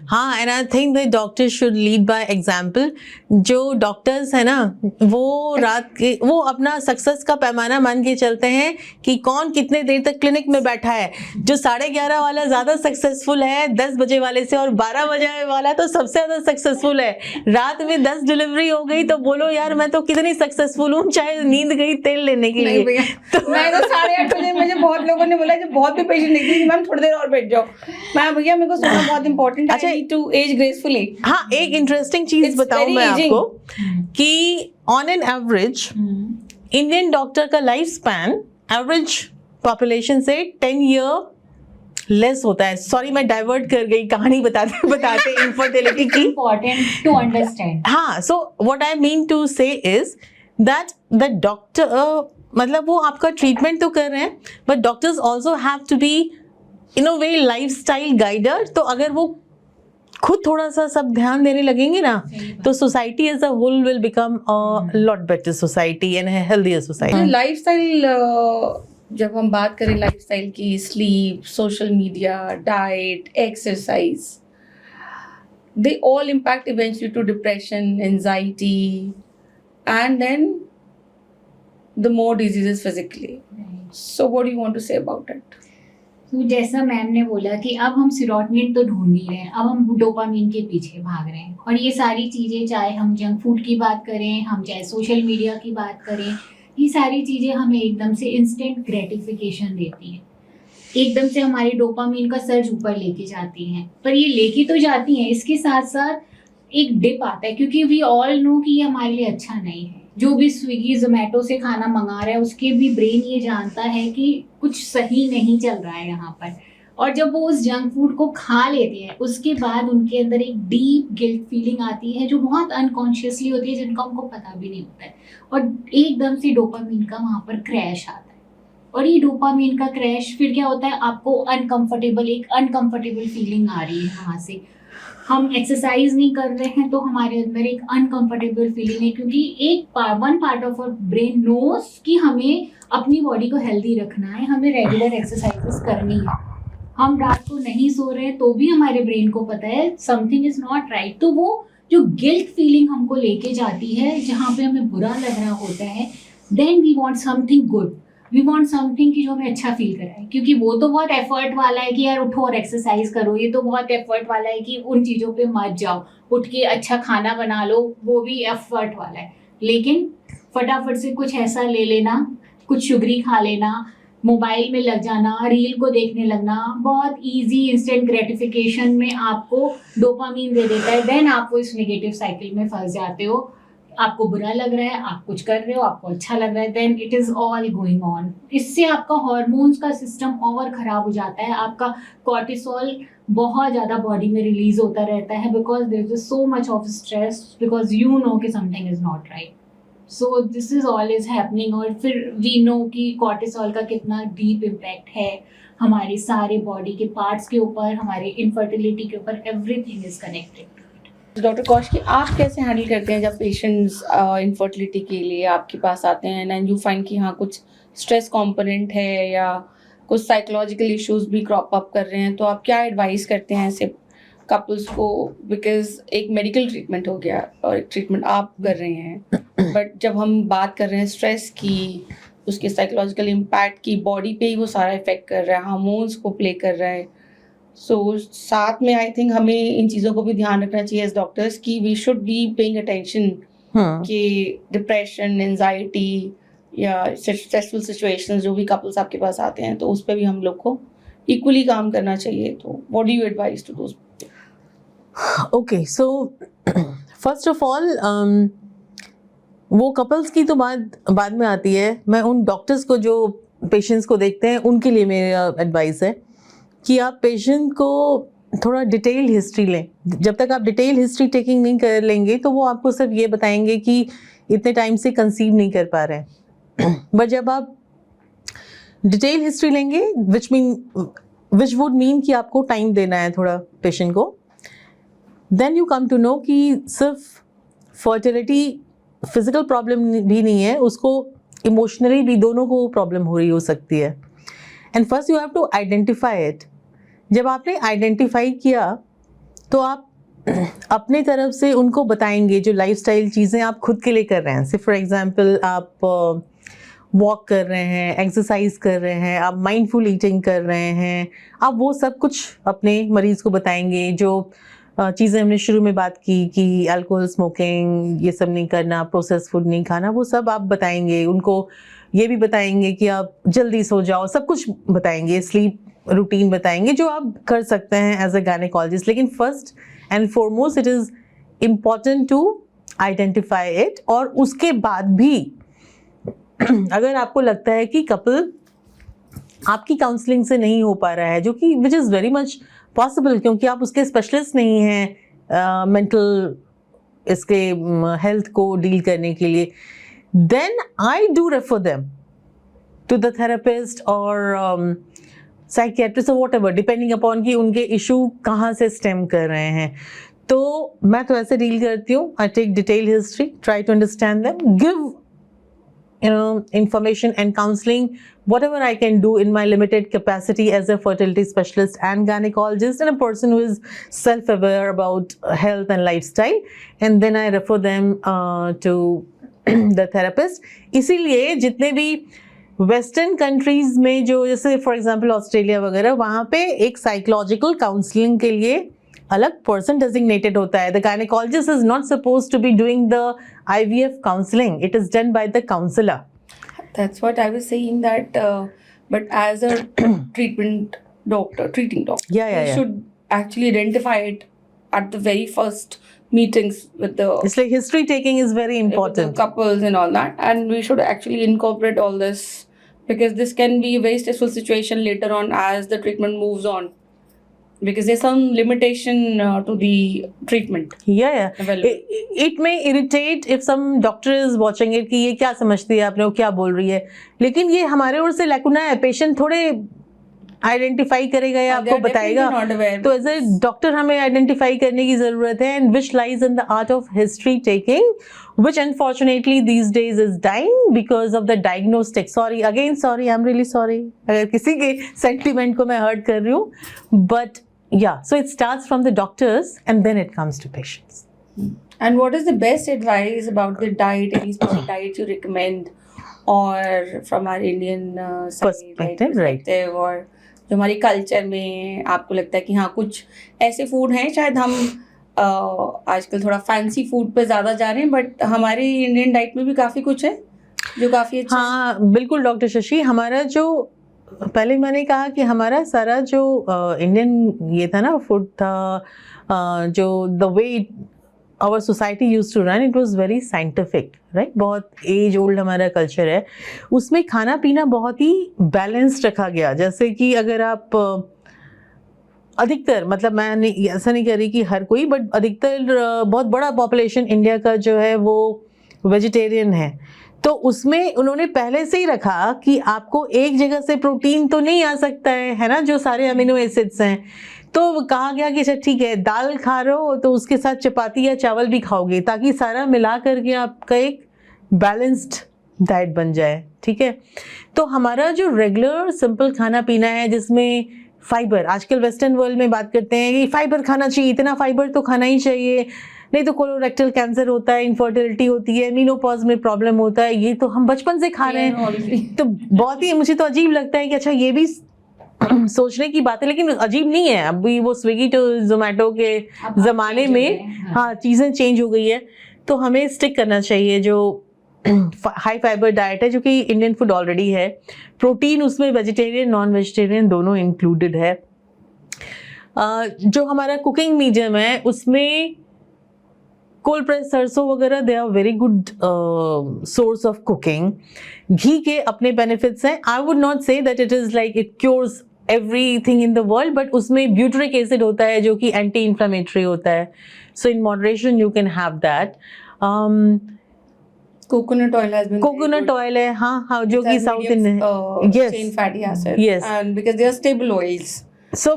A: हाँ, and I think the doctor should lead by example. जो डॉक्टर्स है ना वो रात के वो अपना सक्सेस का पैमाना मान के चलते हैं कि कौन कितने देर तक क्लिनिक में बैठा है। जो 11:30 वाला ज़्यादा सक्सेसफुल है 10 बजे वाले से, और 12 बजे वाला तो सबसे ज़्यादा सक्सेसफुल है। रात में 10 डिलीवरी हो गई तो बोलो यार मैं तो कितनी सक्सेसफुल हूँ, चाहे नींद गई तेल लेने के लिए।
C: तो मैं तो 8:30 बजे, मुझे बहुत लोगों ने बोला, जब बहुत भी पेशेंट निकली कि मैम थोड़ी देर और बैठ जाओ, मैं भैया मेरे को सोना बहुत इंपॉर्टेंट है, I need to age gracefully.
A: हाँ, एक इंटरेस्टिंग चीज बताऊं मैं आपको कि on an average Indian doctor का लाइफ स्पैन एवरेज पॉपुलेशन से 10 ईयर लेस होता है। सॉरी मैं डाइवर्ट कर गई कहानी बताते बताते इनफर्टिलिटी की।
B: Important to understand.
A: हाँ, so what I mean to say is that the doctor मतलब वो आपका ट्रीटमेंट तो कर रहे हैं but doctors also have to be in a way lifestyle guider. तो अगर वो खुद थोड़ा सा सब ध्यान देने लगेंगे ना तो society as a whole will become a lot better society and healthier society.
C: Lifestyle, जब हम बात करें लाइफस्टाइल की, sleep, social media, diet, exercise, they all impact eventually to depression, anxiety, and then the more diseases physically. So what do you want to say about it?
B: तो जैसा ma'am ने बोला कि अब हम सीरोटोनिन तो ढूंढ नहीं रहे हैं, अब हम डोपामिन के पीछे भाग रहे हैं। और ये सारी चीज़ें, चाहे हम जंक फूड की बात करें, हम चाहे सोशल मीडिया की बात करें, ये सारी चीज़ें हमें एकदम से इंस्टेंट ग्रेटिफिकेशन देती हैं, एकदम से हमारी डोपामिन का सर्ज ऊपर लेके जाती हैं। पर ये लेके तो जाती हैं, इसके साथ साथ एक डिप आता है, क्योंकि वी ऑल नो कि ये हमारे लिए अच्छा नहीं है। जो भी स्विगी जोमेटो से खाना मंगा रहा है, उसके भी ब्रेन ये जानता है कि कुछ सही नहीं चल रहा है यहाँ पर। और जब वो उस जंक फूड को खा लेते हैं, उसके बाद उनके अंदर एक डीप गिल्ट फीलिंग आती है, जो बहुत अनकॉन्शियसली होती है, जिनका उनको पता भी नहीं होता है। और एकदम से डोपामिन का वहाँ पर क्रैश आता है। और ये डोपामिन का क्रैश फिर क्या होता है, आपको एक अनकंफर्टेबल फीलिंग आ रही है वहाँ से। हम एक्सरसाइज नहीं कर रहे हैं तो हमारे अंदर एक अनकंफर्टेबल फीलिंग है, क्योंकि one part of our brain knows कि हमें अपनी बॉडी को हेल्दी रखना है, हमें रेगुलर एक्सरसाइजेस करनी है। हम रात को नहीं सो रहे हैं तो भी हमारे ब्रेन को पता है समथिंग इज नॉट राइट। तो वो जो गिल्ट फीलिंग हमको लेके जाती है, जहाँ पे हमें बुरा लग रहा होता है, then we want something good, we want something कि जो हमें अच्छा फील कराए। क्योंकि वो तो बहुत एफर्ट वाला है कि यार उठो और एक्सरसाइज करो, ये तो बहुत एफर्ट वाला है कि उन चीज़ों पे मत जाओ, उठ के अच्छा खाना बना लो, वो भी एफर्ट वाला है। लेकिन फटाफट से कुछ ऐसा ले लेना, कुछ शुगरी खा लेना, मोबाइल में लग जाना, रील को देखने लगना, बहुत इजी इंस्टेंट ग्रेटिफिकेशन में आपको डोपामिन दे देता है। देन आप वो इस नेगेटिव साइकिल में फंस जाते हो। आपको बुरा लग रहा है, आप कुछ कर रहे हो, आपको अच्छा लग रहा है, then it is all going on. इससे आपका हार्मोन्स का सिस्टम और खराब हो जाता है। आपका कॉर्टिसोल बहुत ज़्यादा बॉडी में रिलीज होता रहता है, because there is so much of stress, because you know कि something is not right. So this is all is happening. और फिर वी नो कि कॉर्टिसोल का कितना डीप इम्पैक्ट है हमारे सारे बॉडी के पार्ट्स के ऊपर, हमारे इनफर्टिलिटी के ऊपर, everything is connected.
C: Doctor Kaushiki, आप कैसे हैंडल करते हैं जब पेशेंट्स इनफर्टिलिटी के लिए आपके पास आते हैं एंड यू फाइंड कि हाँ कुछ स्ट्रेस कंपोनेंट है या कुछ साइकोलॉजिकल इश्यूज भी क्रॉप अप कर रहे हैं, तो आप क्या एडवाइस करते हैं ऐसे कपल्स को? बिकॉज एक मेडिकल ट्रीटमेंट हो गया और एक ट्रीटमेंट आप कर रहे हैं, बट जब हम बात कर रहे हैं स्ट्रेस की, उसके साइकोलॉजिकल इम्पैक्ट की, बॉडी पे ही वो सारा इफेक्ट कर रहा है, हार्मोन्स को प्ले कर रहा है। सो साथ में आई थिंक हमें इन चीज़ों को भी ध्यान रखना चाहिए एज डॉक्टर्स कि we should be paying attention कि डिप्रेशन, एंजाइटी या स्ट्रेसफुल सिचुएशंस जो भी कपल्स आपके पास आते हैं, तो उस पर भी हम लोग को इक्वली काम करना चाहिए। तो what do you advise to those?
A: Okay, so first of all वो कपल्स की तो बाद में आती है। मैं उन डॉक्टर्स को जो पेशेंट्स को देखते हैं उनके लिए मेरा एडवाइस है कि आप पेशेंट को थोड़ा डिटेल हिस्ट्री लें। जब तक आप डिटेल हिस्ट्री टेकिंग नहीं कर लेंगे तो वो आपको सिर्फ ये बताएंगे कि इतने टाइम से कंसीव नहीं कर पा रहे हैं। बट जब आप डिटेल हिस्ट्री लेंगे, विच वुड मीन कि आपको टाइम देना है थोड़ा पेशेंट को, then you come to know कि सिर्फ फर्टिलिटी फिजिकल प्रॉब्लम भी नहीं है, उसको इमोशनली भी दोनों को प्रॉब्लम हो रही हो सकती है। And first you have to identify it. जब आपने आइडेंटिफाई किया तो आप अपने तरफ से उनको बताएंगे जो लाइफस्टाइल चीज़ें आप खुद के लिए कर रहे हैं। फॉर एग्जांपल आप वॉक कर रहे हैं, एक्सरसाइज कर रहे हैं, आप माइंडफुल ईटिंग कर रहे हैं, आप वो सब कुछ अपने मरीज़ को बताएंगे। जो चीज़ें हमने शुरू में बात की कि अल्कोहल, स्मोकिंग, ये सब नहीं करना, प्रोसेस फूड नहीं खाना, वो सब आप बताएंगे। उनको ये भी बताएंगे कि आप जल्दी सो जाओ, सब कुछ बताएंगे, स्लीप रूटीन बताएंगे जो आप कर सकते हैं एज अ गायनेकोलॉजिस्ट। लेकिन first and foremost it is important to identify it. और उसके बाद भी अगर आपको लगता है कि कपल आपकी काउंसलिंग से नहीं हो पा रहा है, जो कि which is very much possible क्योंकि आप उसके स्पेशलिस्ट नहीं हैं मेंटल इसके हेल्थ को डील करने के लिए, then I do refer them to the therapist or psychiatrist or whatever, depending upon कि उनके इशू कहाँ से स्टेम कर रहे हैं। तो मैं तो ऐसे डील करती हूँ। I take detailed history, try to understand them, give information and counseling, whatever I can do in my limited capacity as a fertility specialist and gynecologist and a person who is self-aware about health and lifestyle, and then I refer them to the therapist. इसीलिए जितने भी western countries में जो जैसे for example Australia वगैरह, वहाँ पे एक साइकोलॉजिकल काउंसलिंग के लिए अलग पर्सन डेजिग्नेटेड होता है. The gynaecologist is not supposed to be doing the IVF counselling, it is done by the counsellor.
C: That's what I was saying that, but as a treating doctor,
A: Yeah.
C: we should actually identify it at the very first meetings with the
A: It's like history taking is very
C: with the
A: important.
C: couples and all that, and we should actually incorporate all this because this can be a very stressful situation later on as the treatment moves on. Because there's some limitation to the treatment.
A: Yeah.
C: Available.
A: It may irritate if some doctor is watching it कि ये क्या समझती है आपने, वो क्या बोल रही है, लेकिन ये हमारे ओर से लैकुना है. पेशेंट थोड़े आइडेंटिफाई करेगा या
C: They
A: आपको
C: are definitely
A: बताएगा.
C: not aware.
A: तो एज ए डॉक्टर हमें आइडेंटिफाई करने की जरूरत है. And which lies in the art of history taking, which unfortunately these days is dying because of the diagnostic. Sorry, I'm really sorry अगर किसी के sentiment को मैं hurt कर रही हूँ, but yeah, so it starts from the doctors and then it comes to patients.
C: And what is the best advice about the diet, any special diet you recommend, or from our Indian side,
A: Perspective, right.
C: perspective, और जो हमारी culture में आपको लगता है कि हाँ कुछ ऐसे फूड हैं, शायद हम आजकल थोड़ा फैंसी फूड पे ज़्यादा जा रहे हैं, बट हमारी इंडियन डाइट में भी काफ़ी कुछ है जो काफ़ी अच्छा है.
A: हाँ बिल्कुल डॉक्टर शशि, हमारा जो पहले मैंने कहा कि हमारा सारा जो इंडियन ये था ना फूड था, जो the way our society use to run, it was very scientific, right. बहुत एज ओल्ड हमारा कल्चर है, उसमें खाना पीना बहुत ही बैलेंस्ड रखा गया. जैसे कि अगर आप अधिकतर, मतलब मैं ऐसा नहीं कह रही कि हर कोई, बट अधिकतर बहुत बड़ा पॉपुलेशन इंडिया का जो है वो वेजिटेरियन है. तो उसमें उन्होंने पहले से ही रखा कि आपको एक जगह से प्रोटीन तो नहीं आ सकता है ना, जो सारे अमीनो एसिड्स हैं. तो कहा गया कि अच्छा ठीक है, दाल खा रहे हो तो उसके साथ चपाती या चावल भी खाओगे, ताकि सारा मिला करके आपका एक बैलेंस्ड डाइट बन जाए. ठीक है, तो हमारा जो रेगुलर सिंपल खाना पीना है जिसमें फाइबर, आजकल वेस्टर्न वर्ल्ड में बात करते हैं कि फाइबर खाना चाहिए, इतना फाइबर तो खाना ही चाहिए, नहीं तो कोलोरेक्टल कैंसर होता है, इनफर्टिलिटी होती है, मीनोपॉज में प्रॉब्लम होता है. ये तो हम बचपन से खा रहे हैं. तो बहुत ही मुझे तो अजीब लगता है कि अच्छा ये भी सोचने की बात है, लेकिन अजीब नहीं है. अभी वो स्विगी तो जोमेटो के ज़माने में हाँ चीज़ें चेंज हो गई है. तो हमें स्टिक करना चाहिए जो हाई फाइबर डाइट है, जो कि इंडियन फूड ऑलरेडी है. प्रोटीन उसमें वेजिटेरियन नॉन वेजिटेरियन दोनों इंक्लूडेड है. जो हमारा कुकिंग मीडियम है उसमें कोल्ड प्रेस सरसों वगैरह they are very good source of cooking. घी के अपने बेनिफिट्स हैं. I would not say that it is like it cures everything in the world, but उसमें ब्यूटरिक एसिड होता है जो कि एंटी इन्फ्लेमेटरी होता है. So in moderation you can have that.
C: Coconut oil has been
A: coconut oil है, हाँ जो कि south Indian
C: chain fatty acids.
A: Yes.
C: And because they are stable oils.
A: सो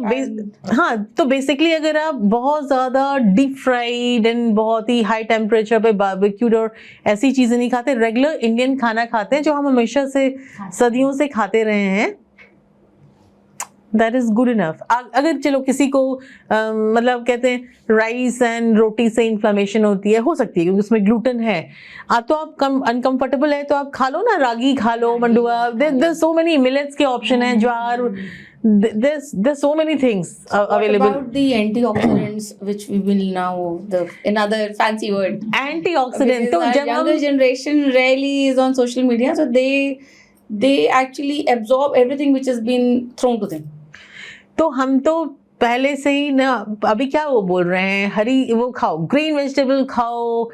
A: हाँ, तो बेसिकली अगर आप बहुत ज़्यादा डीप फ्राइड एंड बहुत ही हाई टेम्परेचर पे बारबेक्यूड और ऐसी चीज़ें नहीं खाते, रेगुलर इंडियन खाना खाते हैं जो हम हमेशा से सदियों से खाते रहे हैं, दैट इज़ गुड इनफ. अगर चलो किसी को मतलब कहते हैं राइस एंड रोटी से इन्फ्लेमेशन होती है, हो सकती है क्योंकि उसमें ग्लूटेन है, तो आप अनकम्फर्टेबल है तो आप खा लो ना, रागी खा लो, मंडुआ, देयर सो मेनी मिलेट्स के ऑप्शन हैं, ज्वार, there's so many things available.
C: What about the antioxidants, which we will now another fancy word.
A: Antioxidant. तो
C: Because our
A: जब
C: younger
A: हम
C: generation rarely is on social media, so they actually absorb everything which has been thrown to them.
A: तो हम तो पहले से ही ना, अभी क्या वो बोल रहे हैं, हरी वो खाओ, ग्रीन वेजिटेबल खाओ,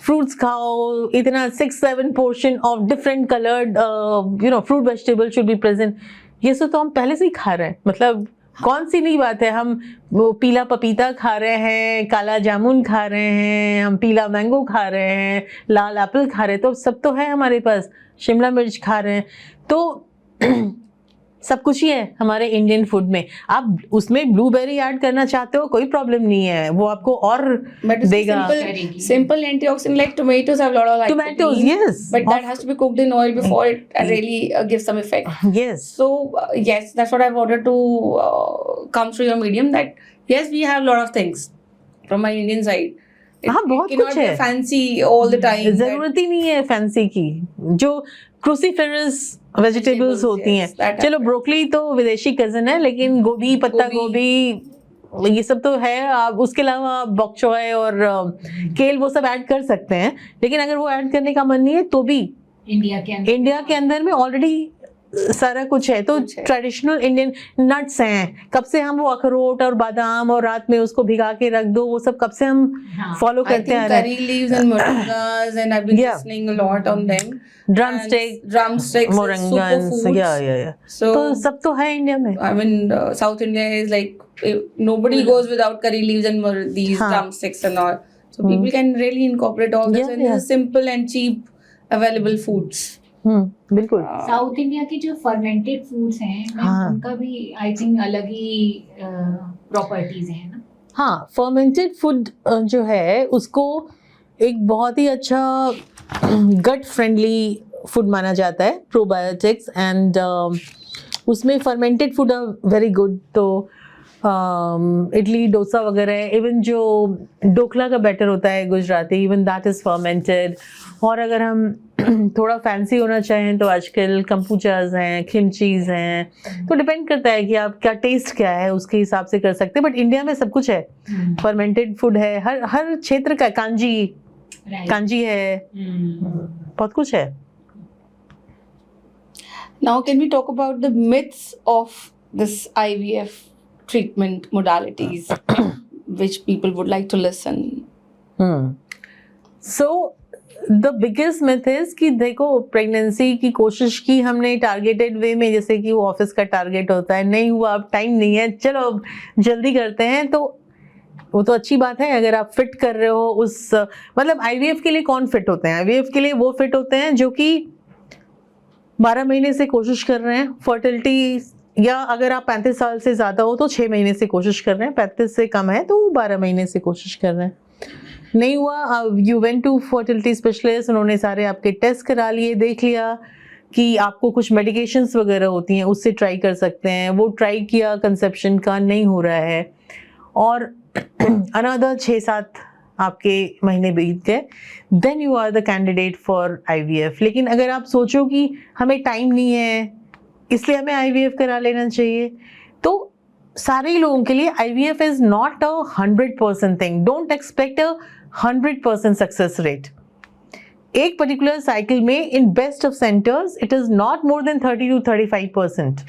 A: फ्रूट्स खाओ, इतना 6-7 portion of different coloured fruit vegetable should be present. ये सब तो हम पहले से ही खा रहे हैं. मतलब कौन सी नई बात है, हम वो पीला पपीता खा रहे हैं, काला जामुन खा रहे हैं, हम पीला मैंगो खा रहे हैं, लाल एप्पल खा रहे हैं, तो सब तो है हमारे पास. शिमला मिर्च खा रहे हैं, तो सब कुछ ही है हमारे इंडियन फूड में. आप उसमें ब्लूबेरी ऐड करना चाहते हो, कोई प्रॉब्लम नहीं है, वो आपको और देगा.
C: Simple antioxidant like tomatoes have a lot of lycopene.
A: Tomatoes, yes.
C: But that has to be cooked in oil before it really gives some effect.
A: Yes.
C: So yes, that's what I wanted to come through your medium. That yes, we have a lot of things from my Indian side,
A: हाँ, बहुत कुछ है।
C: Fancy all the time,
A: जरूरत ही नहीं है fancy की। जो cruciferous vegetables होती हैं,
C: yes, that
A: चलो
C: happens.
A: ब्रोकली तो विदेशी कजन है, लेकिन गोभी, पत्ता गोभी, ये सब तो है। आप उसके अलावा बॉक चॉय और केल वो सब ऐड कर सकते हैं, लेकिन अगर वो ऐड करने का मन नहीं है तो भी इंडिया के अंदर में ऑलरेडी सारा कुछ है। तो ट्रेडिशनल इंडियन नट्स हैं, कब से हम वो अखरोट और बादाम और रात में उसको भिगा के रख दो, वो सब कब से हम फॉलो करते आ रहे हैं।
C: curry leaves and moringas, and I've been listening a lot on them. Drumsticks,
A: moringa,
C: superfoods. So
A: तो सब तो है इंडिया में।
C: I mean, South India is like nobody goes without curry leaves and these drumsticks and all. So people can really incorporate all this, and these are simple and cheap available foods.
A: बिल्कुल।
B: South India की जो fermented foods हैं, उनका भी I think अलग ही properties हैं ना।
A: हाँ, फर्मेंटेड फूड जो है उसको एक बहुत ही अच्छा गट फ्रेंडली फूड माना जाता है, प्रोबायोटिक्स, एंड उसमें fermented food are very good. तो इडली डोसा वगैरह, इवन जो ढोकला का बैटर होता है Gujarati, even that is fermented. और अगर हम थोड़ा फैंसी होना चाहें तो आजकल कंपूचाज हैं, खिमचीज हैं, तो डिपेंड करता है कि आप क्या टेस्ट क्या है, उसके हिसाब से कर सकते हैं। बट इंडिया में सब कुछ है, फर्मेंटेड फूड है, हर क्षेत्र का। कांजी है, बहुत कुछ है।
C: Now, can we talk about the myths of this IVF treatment modalities, which people would like to listen?
A: So, the biggest myth is कि देखो, प्रेगनेंसी की कोशिश की हमने टारगेटेड वे में, जैसे कि वो ऑफिस का टारगेट होता है, नहीं हुआ, अब टाइम नहीं है, चलो अब जल्दी करते हैं। तो वो तो अच्छी बात है अगर आप फिट कर रहे हो उस, मतलब आईवीएफ के लिए कौन फिट होते हैं? आईवीएफ के लिए वो फिट होते हैं जो कि 12 महीने से कोशिश कर रहे हैं फर्टिलिटी, या अगर आप 35 साल से ज़्यादा हो तो 6 महीने से कोशिश कर रहे हैं, 35 से कम है तो 12 महीने से कोशिश कर रहे हैं। नहीं हुआ, you went to fertility specialist, उन्होंने सारे आपके टेस्ट करा लिए, देख लिया कि आपको कुछ मेडिकेशंस वगैरह होती हैं, उससे ट्राई कर सकते हैं। वो ट्राई किया, कंसेप्शन का नहीं हो रहा है, और अनदर 6-7 आपके महीने बीत गए, then you are the candidate for IVF. लेकिन अगर आप सोचो कि हमें टाइम नहीं है इसलिए हमें आईवीएफ करा लेना चाहिए, तो सारे लोगों के लिए IVF is not a 100% thing. Don't expect a 100% success rate. एक पर्टिकुलर साइकिल में in best of centres it is not more than 30 to 35%।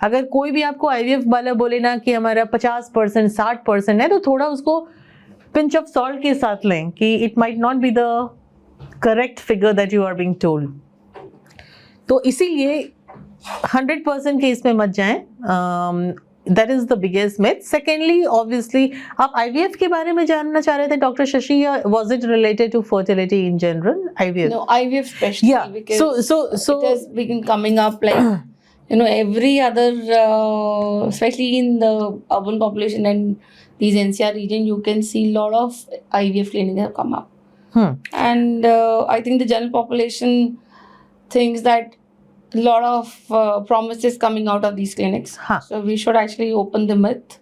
A: अगर कोई भी आपको आईवीएफ वाला बोले ना कि हमारा 50%, 60% है, तो थोड़ा उसको पिंच ऑफ सॉल्ट के साथ लें कि it might not be the correct figure that you are being told. तो इसीलिए 100% के इसमें मत जाएं। That is the biggest myth. Secondly, obviously आप आईवीएफ के बारे में जानना चाह रहे थे डॉक्टर शशि, या was it related to fertility in general? IVF,
C: No, IVF especially,
A: Yeah.
C: because
A: So
C: it has been coming up like every other, especially in the urban population and these NCR region, you can see a lot of IVF clinics have come up. And I think the general population thinks that a lot of promises coming out of these clinics. So we should actually open the myth.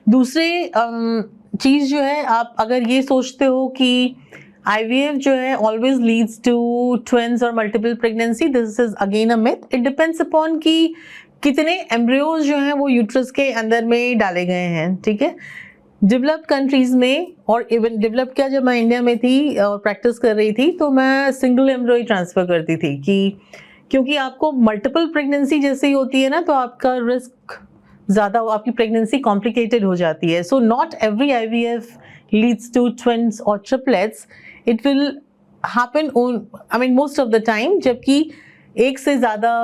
A: दूसरे चीज जो है, आप अगर ये सोचते हो कि IVF जो है always leads to twins or multiple pregnancy, this is again a myth. It depends upon कि कितने एम्ब्रियोज जो हैं वो यूट्रस के अंदर में डाले गए हैं, ठीक है। डेवलप्ड कंट्रीज में, और इवन डेवलप क्या, जब मैं इंडिया में थी और प्रैक्टिस कर रही थी तो मैं सिंगल एम्ब्रियो ही ट्रांसफ़र करती थी, कि क्योंकि आपको मल्टीपल प्रेगनेंसी जैसे ही होती है ना, तो आपका रिस्क ज़्यादा, आपकी प्रेगनेंसी कॉम्प्लिकेटेड हो जाती है। So not every IVF leads to twins और triplets, it will happen I mean most of the time, जबकि एक से ज़्यादा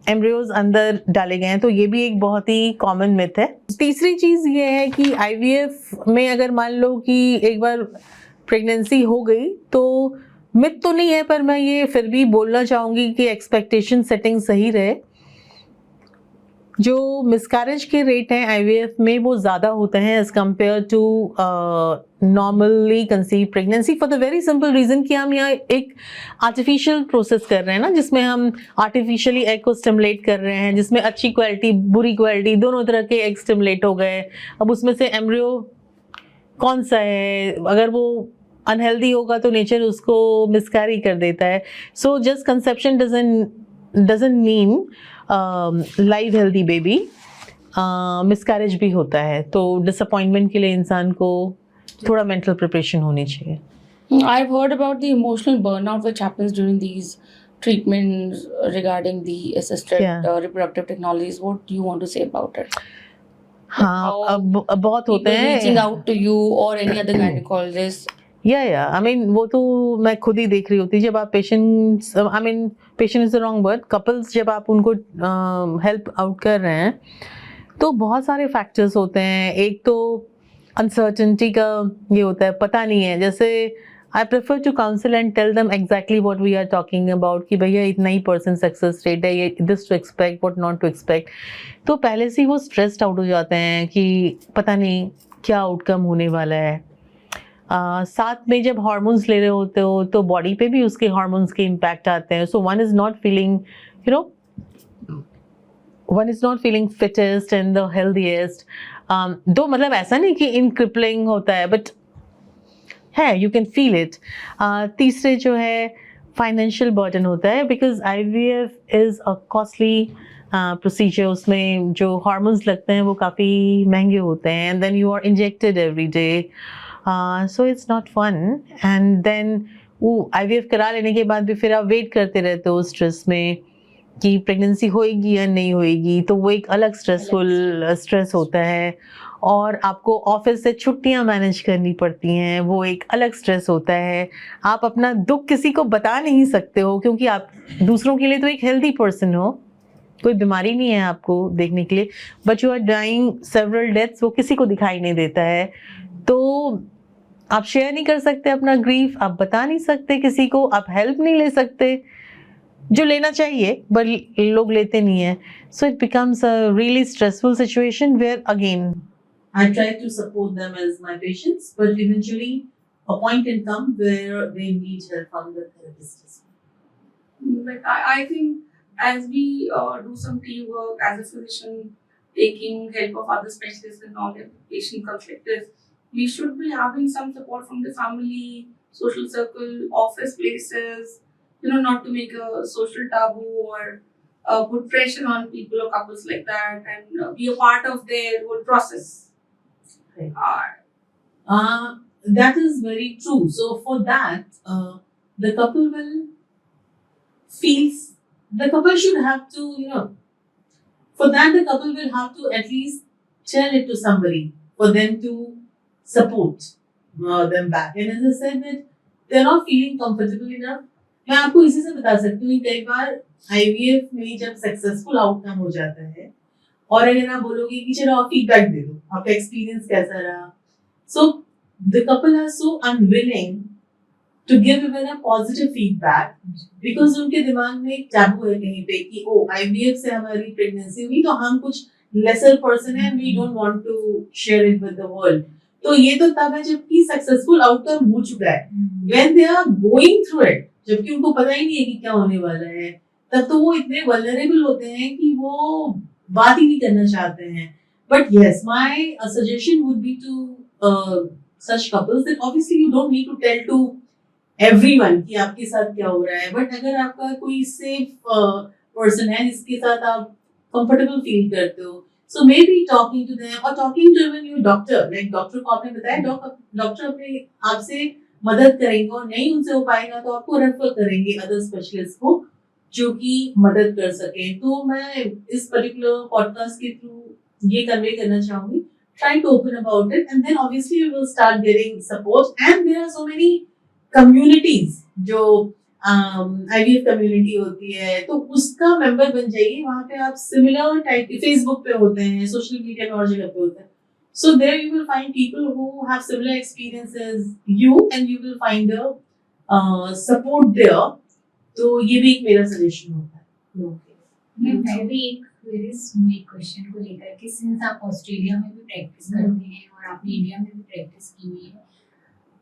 A: एम्ब्रियोज अंदर डाले गए हैं। तो ये भी एक बहुत ही कॉमन मिथ है। तीसरी चीज़ ये है कि IVF में अगर मान लो कि एक बार प्रेगनेंसी हो गई, तो मिथ तो नहीं है, पर मैं ये फिर भी बोलना चाहूँगी कि एक्सपेक्टेशन सेटिंग सही रहे। जो मिसकैरेज के रेट हैं IVF में वो ज़्यादा होते हैं as compare to normally conceive pregnancy, for the very simple reason कि हम यहाँ एक आर्टिफिशियल प्रोसेस कर रहे हैं ना, जिसमें हम आर्टिफिशियली एग को स्टिमुलेट कर रहे हैं, जिसमें अच्छी क्वालिटी बुरी क्वालिटी दोनों तरह के एग स्टिमुलेट हो गए। अब उसमें से एम्ब्रियो कौन सा है, अगर वो अनहेल्दी होगा तो नेचर उसको मिसकैरी कर देता है. So just conception doesn't mean live healthy baby. Miscarriage भी होता है, तो डिसअपॉइंटमेंट के लिए इंसान को थोड़ा मेंटल प्रिपरेशन होनी चाहिए.
C: I've heard about the emotional burnout which happens during these treatments regarding the assisted
A: Yeah.
C: reproductive technologies. What do you want to say about it?
A: हाँ,
C: how
A: अब बहुत होते
C: People reaching
A: हैं.
C: out to you or any other gynecologist.
A: या I mean वो तो मैं खुद ही देख रही होती, जब आप patients, I mean patient is the wrong word, couples जब आप उनको हेल्प आउट कर रहे हैं तो बहुत सारे फैक्टर्स होते हैं. एक तो अनसर्टेनिटी का ये होता है, पता नहीं है. जैसे I prefer to counsel and tell them exactly what we are talking about कि भैया इतना ही % सक्सेस रेट है, ये this to expect, what not to expect. तो पहले से ही वो स्ट्रेस्ड आउट हो जाते हैं कि पता नहीं क्या आउटकम होने वाला है. साथ में जब हार्मोन्स ले रहे होते हो तो बॉडी पे भी उसके हार्मोन्स के इम्पैक्ट आते हैं. So one is not feeling, you know, one is not feeling fittest and the healthiest. दो मतलब ऐसा नहीं कि इन क्रिपलिंग होता है, बट है, यू कैन फील इट. तीसरे जो है फाइनेंशियल बर्डन होता है, because IVF is a costly procedure. उसमें जो हार्मोन्स लगते हैं वो काफ़ी महंगे होते हैं, and then you are injected every day. So it's not fun. And then वो IVF करा लेने के बाद भी फिर आप वेट करते रहते हो स्ट्रेस में कि प्रेगनेंसी होएगी या नहीं होएगी, तो वो एक अलग स्ट्रेसफुल स्ट्रेस होता है. और आपको ऑफिस से छुट्टियां मैनेज करनी पड़ती हैं, वो एक अलग स्ट्रेस होता है. आप अपना दुख किसी को बता नहीं सकते हो क्योंकि आप दूसरों के लिए तो एक हेल्दी पर्सन हो, कोई बीमारी नहीं है आपको देखने के लिए, but you are dying several deaths, वो किसी को दिखाई नहीं देता है. तो आप शेयर नहीं कर सकते अपना ग्रीफ, आप बता नहीं सकते किसी को, आप हेल्प नहीं ले सकते जो लेना चाहिए, बट लोग लेते नहीं है. So it becomes a really stressful situation where again I try to support them as my patients, but eventually a point can come where they need help from the therapist as well.
D: Like I think as we do some teamwork as a physician, taking help of other specialists and all the patient perspectives, we should be having some support from the family, social circle, office places, not to make a social taboo or put pressure on people or couples like that, and be a part of their whole process.
A: That is very true. So for that, the couple should have to, for that the couple will have to at least tell it to somebody for them to support them back. And as I said that they're not feeling comfortable enough. मैं आपको इसी से बता सकती हूँ, कई बार IVF में जब सक्सेसफुल आउटकम हो जाता है और अगर आप बोलोगे कि चलो आप फीडबैक दे दो, आपका एक्सपीरियंस कैसा रहा, so the couple are so unwilling to give even a positive feedback, because उनके दिमाग में एक टैबू है कहीं पे कि ओ IVF से हमारी प्रेगनेंसी हुई तो हम कुछ लेसर पर्सन है, we don't want to share it with the world. तो ये तो तब है जबकि सक्सेसफुल आउटकम हो चुका है. When they are going through it, जबकि उनको पता ही नहीं है कि क्या होने वाला है, तब तो वो इतने वल्नरेबल होते हैं कि वो बात ही नहीं करना चाहते हैं. But yes, my suggestion would be to such couples that obviously you don't need to tell to everyone कि आपके साथ क्या हो रहा है, बट अगर आपका कोई सेफ पर्सन है जिसके साथ आप कंफर्टेबल फील करते हो, so maybe talking to them और talking to even your doctor. Like doctor को आपने बताया, डॉक्टर अपने आपसे मदद करेंगे और नहीं उनसे हो पाएगा तो आपको रेफर करेंगे अदर स्पेशलिस्ट को जो कि मदद कर सके. तो मैं इस पर्टिकुलर पॉडकास्ट के थ्रू ये कन्वे करना चाहूंगी, try to open about it and then obviously you will start getting support. And there are so many communities जो IVF कम्युनिटी होती है, तो उसका मेंबर बन जाइए. वहाँ पे आप सिमिलर टाइप के फेसबुक पे होते हैं, सोशल मीडिया में और जगह पे होते हैं. So there you will find people who have similar experiences you and you will find a support there. तो ये भी एक मेरा सजेशन होता है.
B: मैं भी एक क्वेश्चन को लेकर कि सिंस आप ऑस्ट्रेलिया में भी प्रैक्टिस करते हैं और आपने इंडिया में भी प्रैक्टिस की हुई है,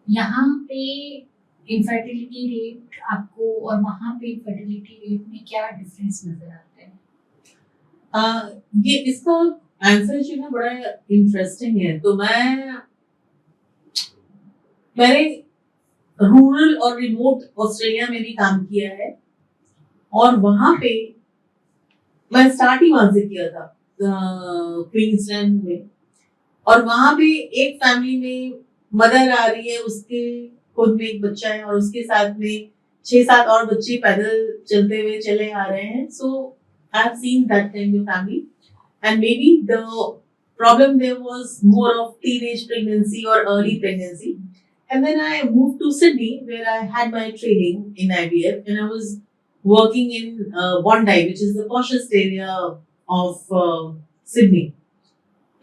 B: यहाँ पे इनफर्टिलिटी रेट आपको और वहाँ पे इनफर्टिलिटी रेट में क्या डिफरेंस नजर आता है?
A: ये इसका आंसर जो है बड़ा इंटरेस्टिंग है. तो मैं मैंने रूरल और रिमोट ऑस्ट्रेलिया में भी काम किया है, और वहां पे मैं स्टार्ट ही वहां से किया था क्वींसलैंड में। और वहां पे एक फैमिली में मदर आ रही है, उसके खुद में एक बच्चा है और उसके साथ में 6-7 और बच्चे पैदल चलते हुए चले आ रहे हैं। So I have seen that kind of family, and maybe the problem there was more of teenage pregnancy or early pregnancy. And then I moved to Sydney, where I had my training in IVF, and I was working in Bondi, which is the poshest area of Sydney.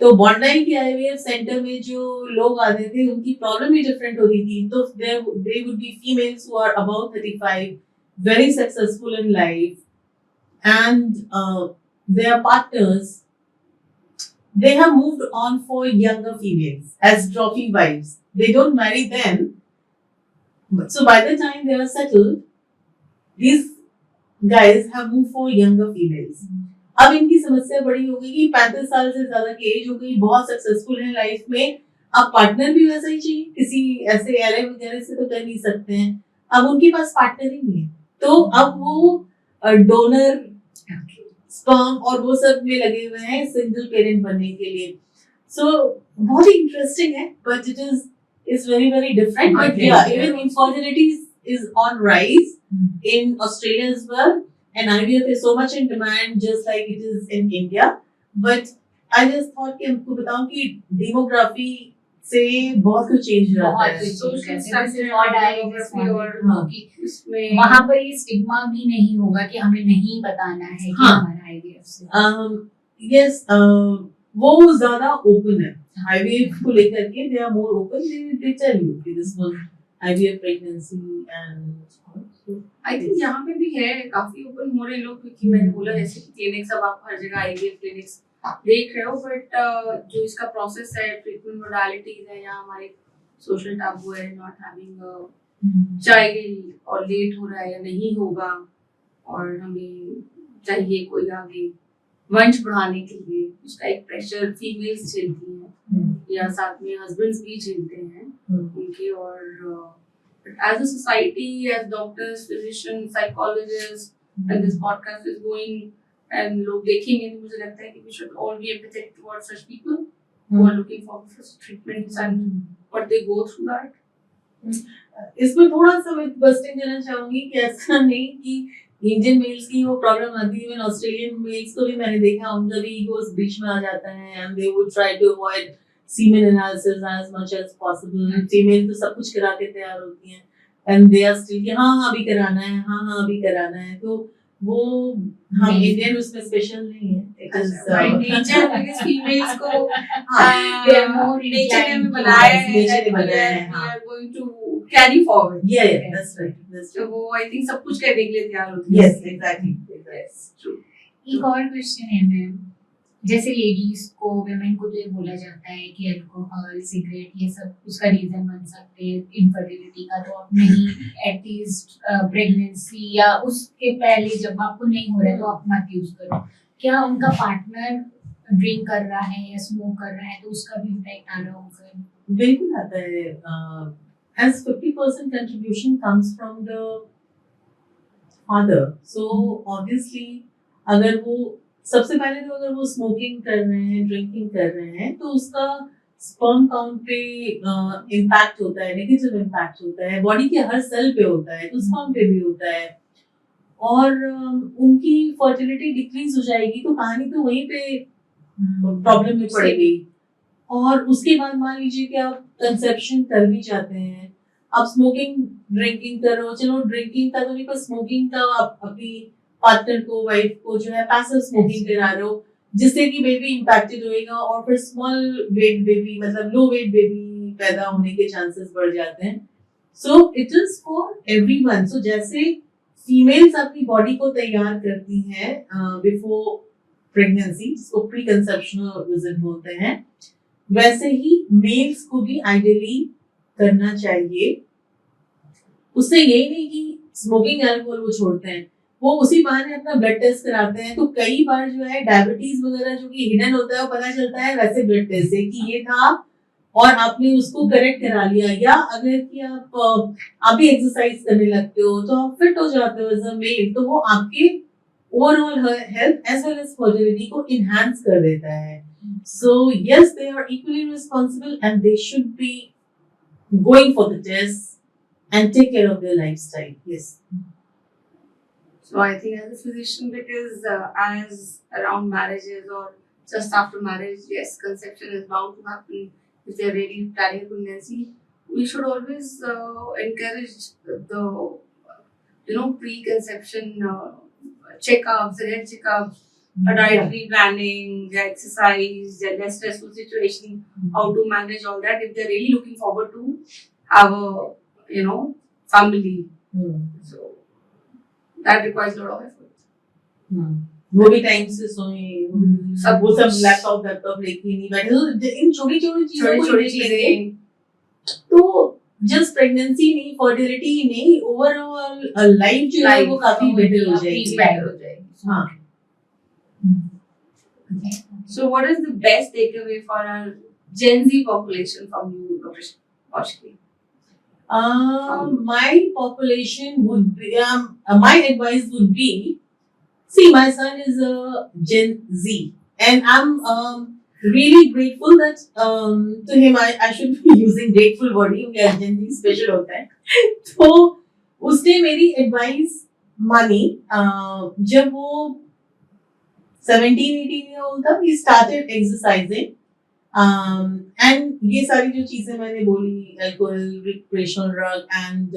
A: तो बॉन्डाई के IVF centre में जो लोग आते थे उनकी problem ही different होती थी। तो they would be females who are above 35, very successful in life, and their partners, they have moved on for younger females as trophy wives. They don't marry then. So by the time they are settled, these guys have moved for younger females. अब इनकी समस्या बड़ी हो गई कि 35 साल से ज्यादा की एज हो गई, बहुत सक्सेसफुल है लाइफ में, अब पार्टनर भी वैसा ही चाहिए, किसी ऐसे एरे वगैरह से तो कर नहीं सकते हैं। अब उनके पास पार्टनर ही नहीं है, तो अब वो डोनर स्पर्म और वो सब में लगे हुए हैं सिंगल पेरेंट बनने के लिए। सो बहुत ही इंटरेस्टिंग है, but it's very very different. But yeah even infertility is on rise in Australia as well, and IVF is so much in demand, just like it is in India. But I just thought कि हमको बताऊं कि demography से बहुत कुछ change रहता है।
D: Social
B: This is
D: structure
B: what I
D: और
B: just
D: और
B: wanted to know,
D: इसमें
B: वहाँ पर ये स्टिग्मा भी नहीं होगा कि हमें नहीं बताना है कि
A: हाँ।
B: हमारा IVF से।
A: Yes, वो ज्यादा ओपन है IVF को लेकर के। They are more open. They tell you कि this was IVF pregnancy and
D: I think यहाँ पे भी है, काफी ओपन हो रहे लोग, क्योंकि मैंने बोला जैसे कि क्लिनिक्स, अब आप हर जगह आईवीएफ क्लिनिक्स देख रहे हो, बट जो इसका प्रोसेस है, ट्रीटमेंट मोडालिटीज है, या हमारे सोशल टाबू है नॉट हैविंग चाइल्ड, और लेट हो रहा है या नहीं होगा, और हमें चाहिए कोई आगे वंश बढ़ाने के लिए, उसका एक प्रेशर फीमेल्स झेलती हैं या साथ में हस्बैंड्स भी झेलते हैं उनके। और as a society, as doctors, physicians, psychologists, and this podcast is going and लोग देखेंगे, तो मुझे लगता है कि we should all be empathetic towards such people who are looking for treatments and what they go through that.
A: इसमें थोड़ा सा मैं बस्टिंग देना चाहूंगी कि ऐसा नहीं कि इंडियन मेल्स की वो प्रॉब्लम आती है, इवन ऑस्ट्रेलियन मेल्स को भी मैंने देखा, उनका भी ईगोस बीच में आ जाता है, and they would try to avoid semen analysis as much as possible. Female तो सब कुछ करा के तैयार होती हैं, and they are still कि हाँ अभी कराना है, हाँ अभी कराना है। तो वो हम इंडियन उसमें स्पेशल नहीं है। It is
D: nature because females को
B: They are more
D: नेचर ने
B: inclined
D: बनाया है,
A: nature ने बनाया है,
D: we are going to carry forward.
A: yeah, that's right, that's
D: तो
A: right.
D: वो आई थिंक सब कुछ करने के लिए तैयार होती है।
A: Yes, exactly.
D: Yes, true.
B: एक और क्वेश्चन है मैम, जैसे लेडीज को, वेमेन को तो ये बोला जाता है कि अल्कोहल, सिगरेट, ये सब उसका रीजन बन सकते हैं इनफर्टिलिटी का, तो आप नहीं, एटलीस्ट प्रेगनेंसी या उसके पहले जब आपको नहीं हो रहा है तो आप मत यूज करो। क्या उनका पार्टनर ड्रिंक कर रहा है या स्मोक कर रहा है तो उसका भी इम्पैक्ट आ रहा होगा?
A: बिल्कुल आता है, as 50% contribution comes from the father, so obviously अगर वो सबसे पहले तो अगर वो स्मोकिंग कर रहे हैं, ड्रिंकिंग कर रहे हैं, तो उसका स्पर्म काउंट पे इम्पैक्ट होता है, नेगेटिव इम्पैक्ट होता है, बॉडी के हर सेल पे होता है, तो स्पर्म पे भी होता है, और उनकी फर्टिलिटी डिक्रीज हो जाएगी, तो कहानी तो वहीं पे प्रॉब्लम में पड़ेगी। और उसके बाद मान लीजिए कि आप कंसेप्शन कर भी जाते हैं, आप स्मोकिंग ड्रिंकिंग कर रहे हो, चलो ड्रिंकिंग का तो नहीं, पर स्मोकिंग का आप अपनी पार्टनर को, वाइफ को जो है पैसिव स्मोकिंग करा रहे हो, जिससे कि बेबी इंपैक्टेड होएगा, और फिर स्मॉल वेट बेबी, मतलब लो वेट बेबी पैदा होने के चांसेस बढ़ जाते हैं। So it is for everyone. So जैसे फीमेल्स अपनी बॉडी को तैयार करती हैं बिफोर प्रेगनेंसी, जिसको प्री कंसेप्शनल विजिट बोलते हैं, वैसे ही मेल्स को भी आइडियली करना चाहिए। उससे यही नहीं कि स्मोकिंग अल्कोहल वो छोड़ते हैं, वो उसी बहाने अपना ब्लड टेस्ट कराते हैं, तो कई बार जो है डायबिटीज वगैरह जो कि हिडन होता है वो पता चलता है वैसे ब्लड टेस्ट से कि ये था और आपने उसको करेक्ट करा लिया, या अगर कि आप भी एक्सरसाइज करने लगते हो तो आप फिट हो जाते हो एज अ मेल, तो वो आपके overall health as well as fertility को इनहांस कर देता है. So yes, they are equally responsible and they should be going for the test and take care of their lifestyle. Yes.
D: So I think as a physician, because as around marriages or just after marriage, yes, conception is bound to happen if they're really planning a pregnancy. We should always encourage the preconception checkups, health checkups, dietary planning, exercise, less stressful situation, how to manage all that if they're really looking forward to have a family. So that requires a lot of effort.
A: वो भी time से सोए, सब वो सब laptop लेके नहीं बैठे, तो इन छोटी छोटी चीजें तो जस्ट प्रेगनेंसी नहीं, फर्टिलिटी ही नहीं, ओवरऑल लाइफ जो है वो काफी बेटर हो जाएगी. हाँ.
D: So what is the best takeaway for our Gen Z population from you, Dr. Kaushiki?
A: My population would be, my advice would be, see, my son is a Gen Z, and I'm really grateful that to him, I should be using grateful word, क्योंकि Gen Z special होता है. तो उसने मेरी advice मानी. जब वो 17-18 year old था, he started exercising. एंड ये सारी जो चीजें मैंने बोली, alcohol, recreational drug and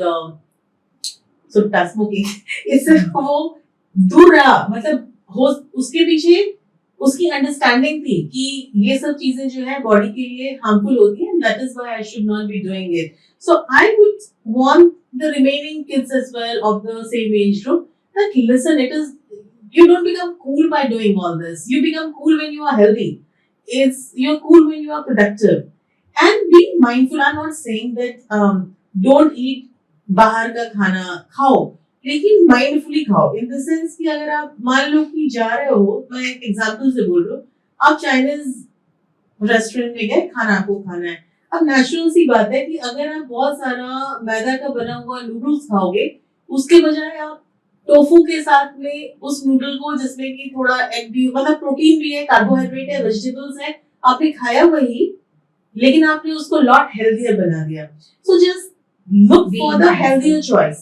A: Sutta smoking, इससे वो दूर रहा. मतलब उसके पीछे उसकी अंडरस्टैंडिंग थी कि ये सब चीजें जो है बॉडी के लिए हार्मफुल होती है, that is why I should not be doing it. So I would want the remaining kids as well of the same age group that listen, it is, you don't become cool by doing all this. You become cool when you are healthy. You're cool when you are productive. And be mindful. I'm not saying that don't eat बाहर का खाना, खाओ, लेकिन mindfully खाओ. In the sense कि अगर आप मान लो कि जा रहे हो, मैं एक एग्जाम्पल से बोल रहा हूँ, आप चाइनीज रेस्टोरेंट में गए, खाना आपको खाना है. अब नेचुरल सी बात है कि अगर आप बहुत सारा मैदा का बना हुआ नूडल्स खाओगे, उसके बजाय आप टोफू के साथ में उस नूडल को, जिसमें कि थोड़ा एग भी, मतलब प्रोटीन भी है, कार्बोहाइड्रेट है, वेजिटेबल्स है, आपने खाया वही, लेकिन आपने उसको लॉट हेल्दियर बना दिया. So just look for the healthier choice.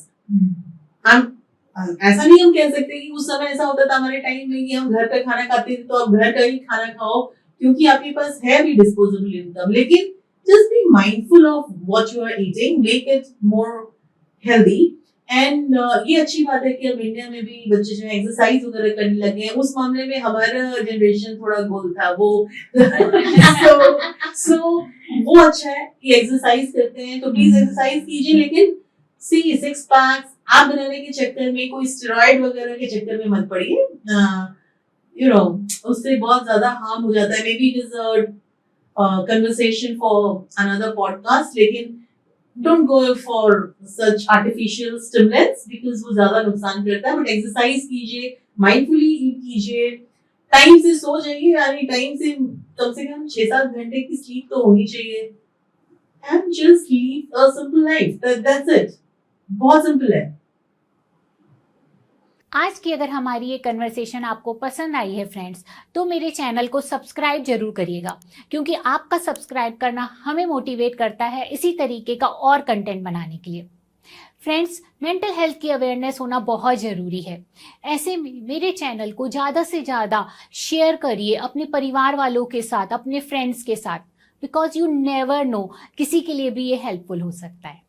A: ऐसा नहीं हम कह सकते कि उस समय ऐसा होता था हमारे टाइम में कि हम घर पे खाना खाते थे, तो आप घर का ही खाना खाओ क्योंकि आपके पास है भी डिस्पोजेबल इनकम. लेकिन just be mindful of what you are eating, make it more healthy. And ये अच्छी बात है कि अब इंडिया में भी बच्चे जो है एक्सरसाइज वगैरह करने लगे हैं. उस मामले में हमारा जनरेशन थोड़ा गोल था वो. so वो अच्छा है कि एक्सरसाइज करते हैं, तो प्लीज एक्सरसाइज कीजिए, लेकिन सी 6 पैक्स आप बनाने के चक्कर में, कोई स्टेरॉइड वगैरह के चक्कर में मत पड़िए. उससे बहुत ज्यादा हार्म हो जाता है. May be it is a conversation for another podcast, लेकिन don't go for such artificial stimulants because वो ज्यादा नुकसान करता है. बट एक्सरसाइज कीजिए, माइंडफुली ईट कीजिए, टाइम से सो जाइए, यानी टाइम से कम 6-7 घंटे की स्लीप तो होनी चाहिए. And just leave a simple life. That's it. बहुत सिंपल है.
B: आज की अगर हमारी ये कन्वर्सेशन आपको पसंद आई है फ्रेंड्स, तो मेरे चैनल को सब्सक्राइब जरूर करिएगा, क्योंकि आपका सब्सक्राइब करना हमें मोटिवेट करता है इसी तरीके का और कंटेंट बनाने के लिए. फ्रेंड्स, मेंटल हेल्थ की अवेयरनेस होना बहुत ज़रूरी है. ऐसे में मेरे चैनल को ज़्यादा से ज़्यादा शेयर करिए अपने परिवार वालों के साथ, अपने फ्रेंड्स के साथ, बिकॉज यू नेवर नो, किसी के लिए भी ये हेल्पफुल हो सकता है.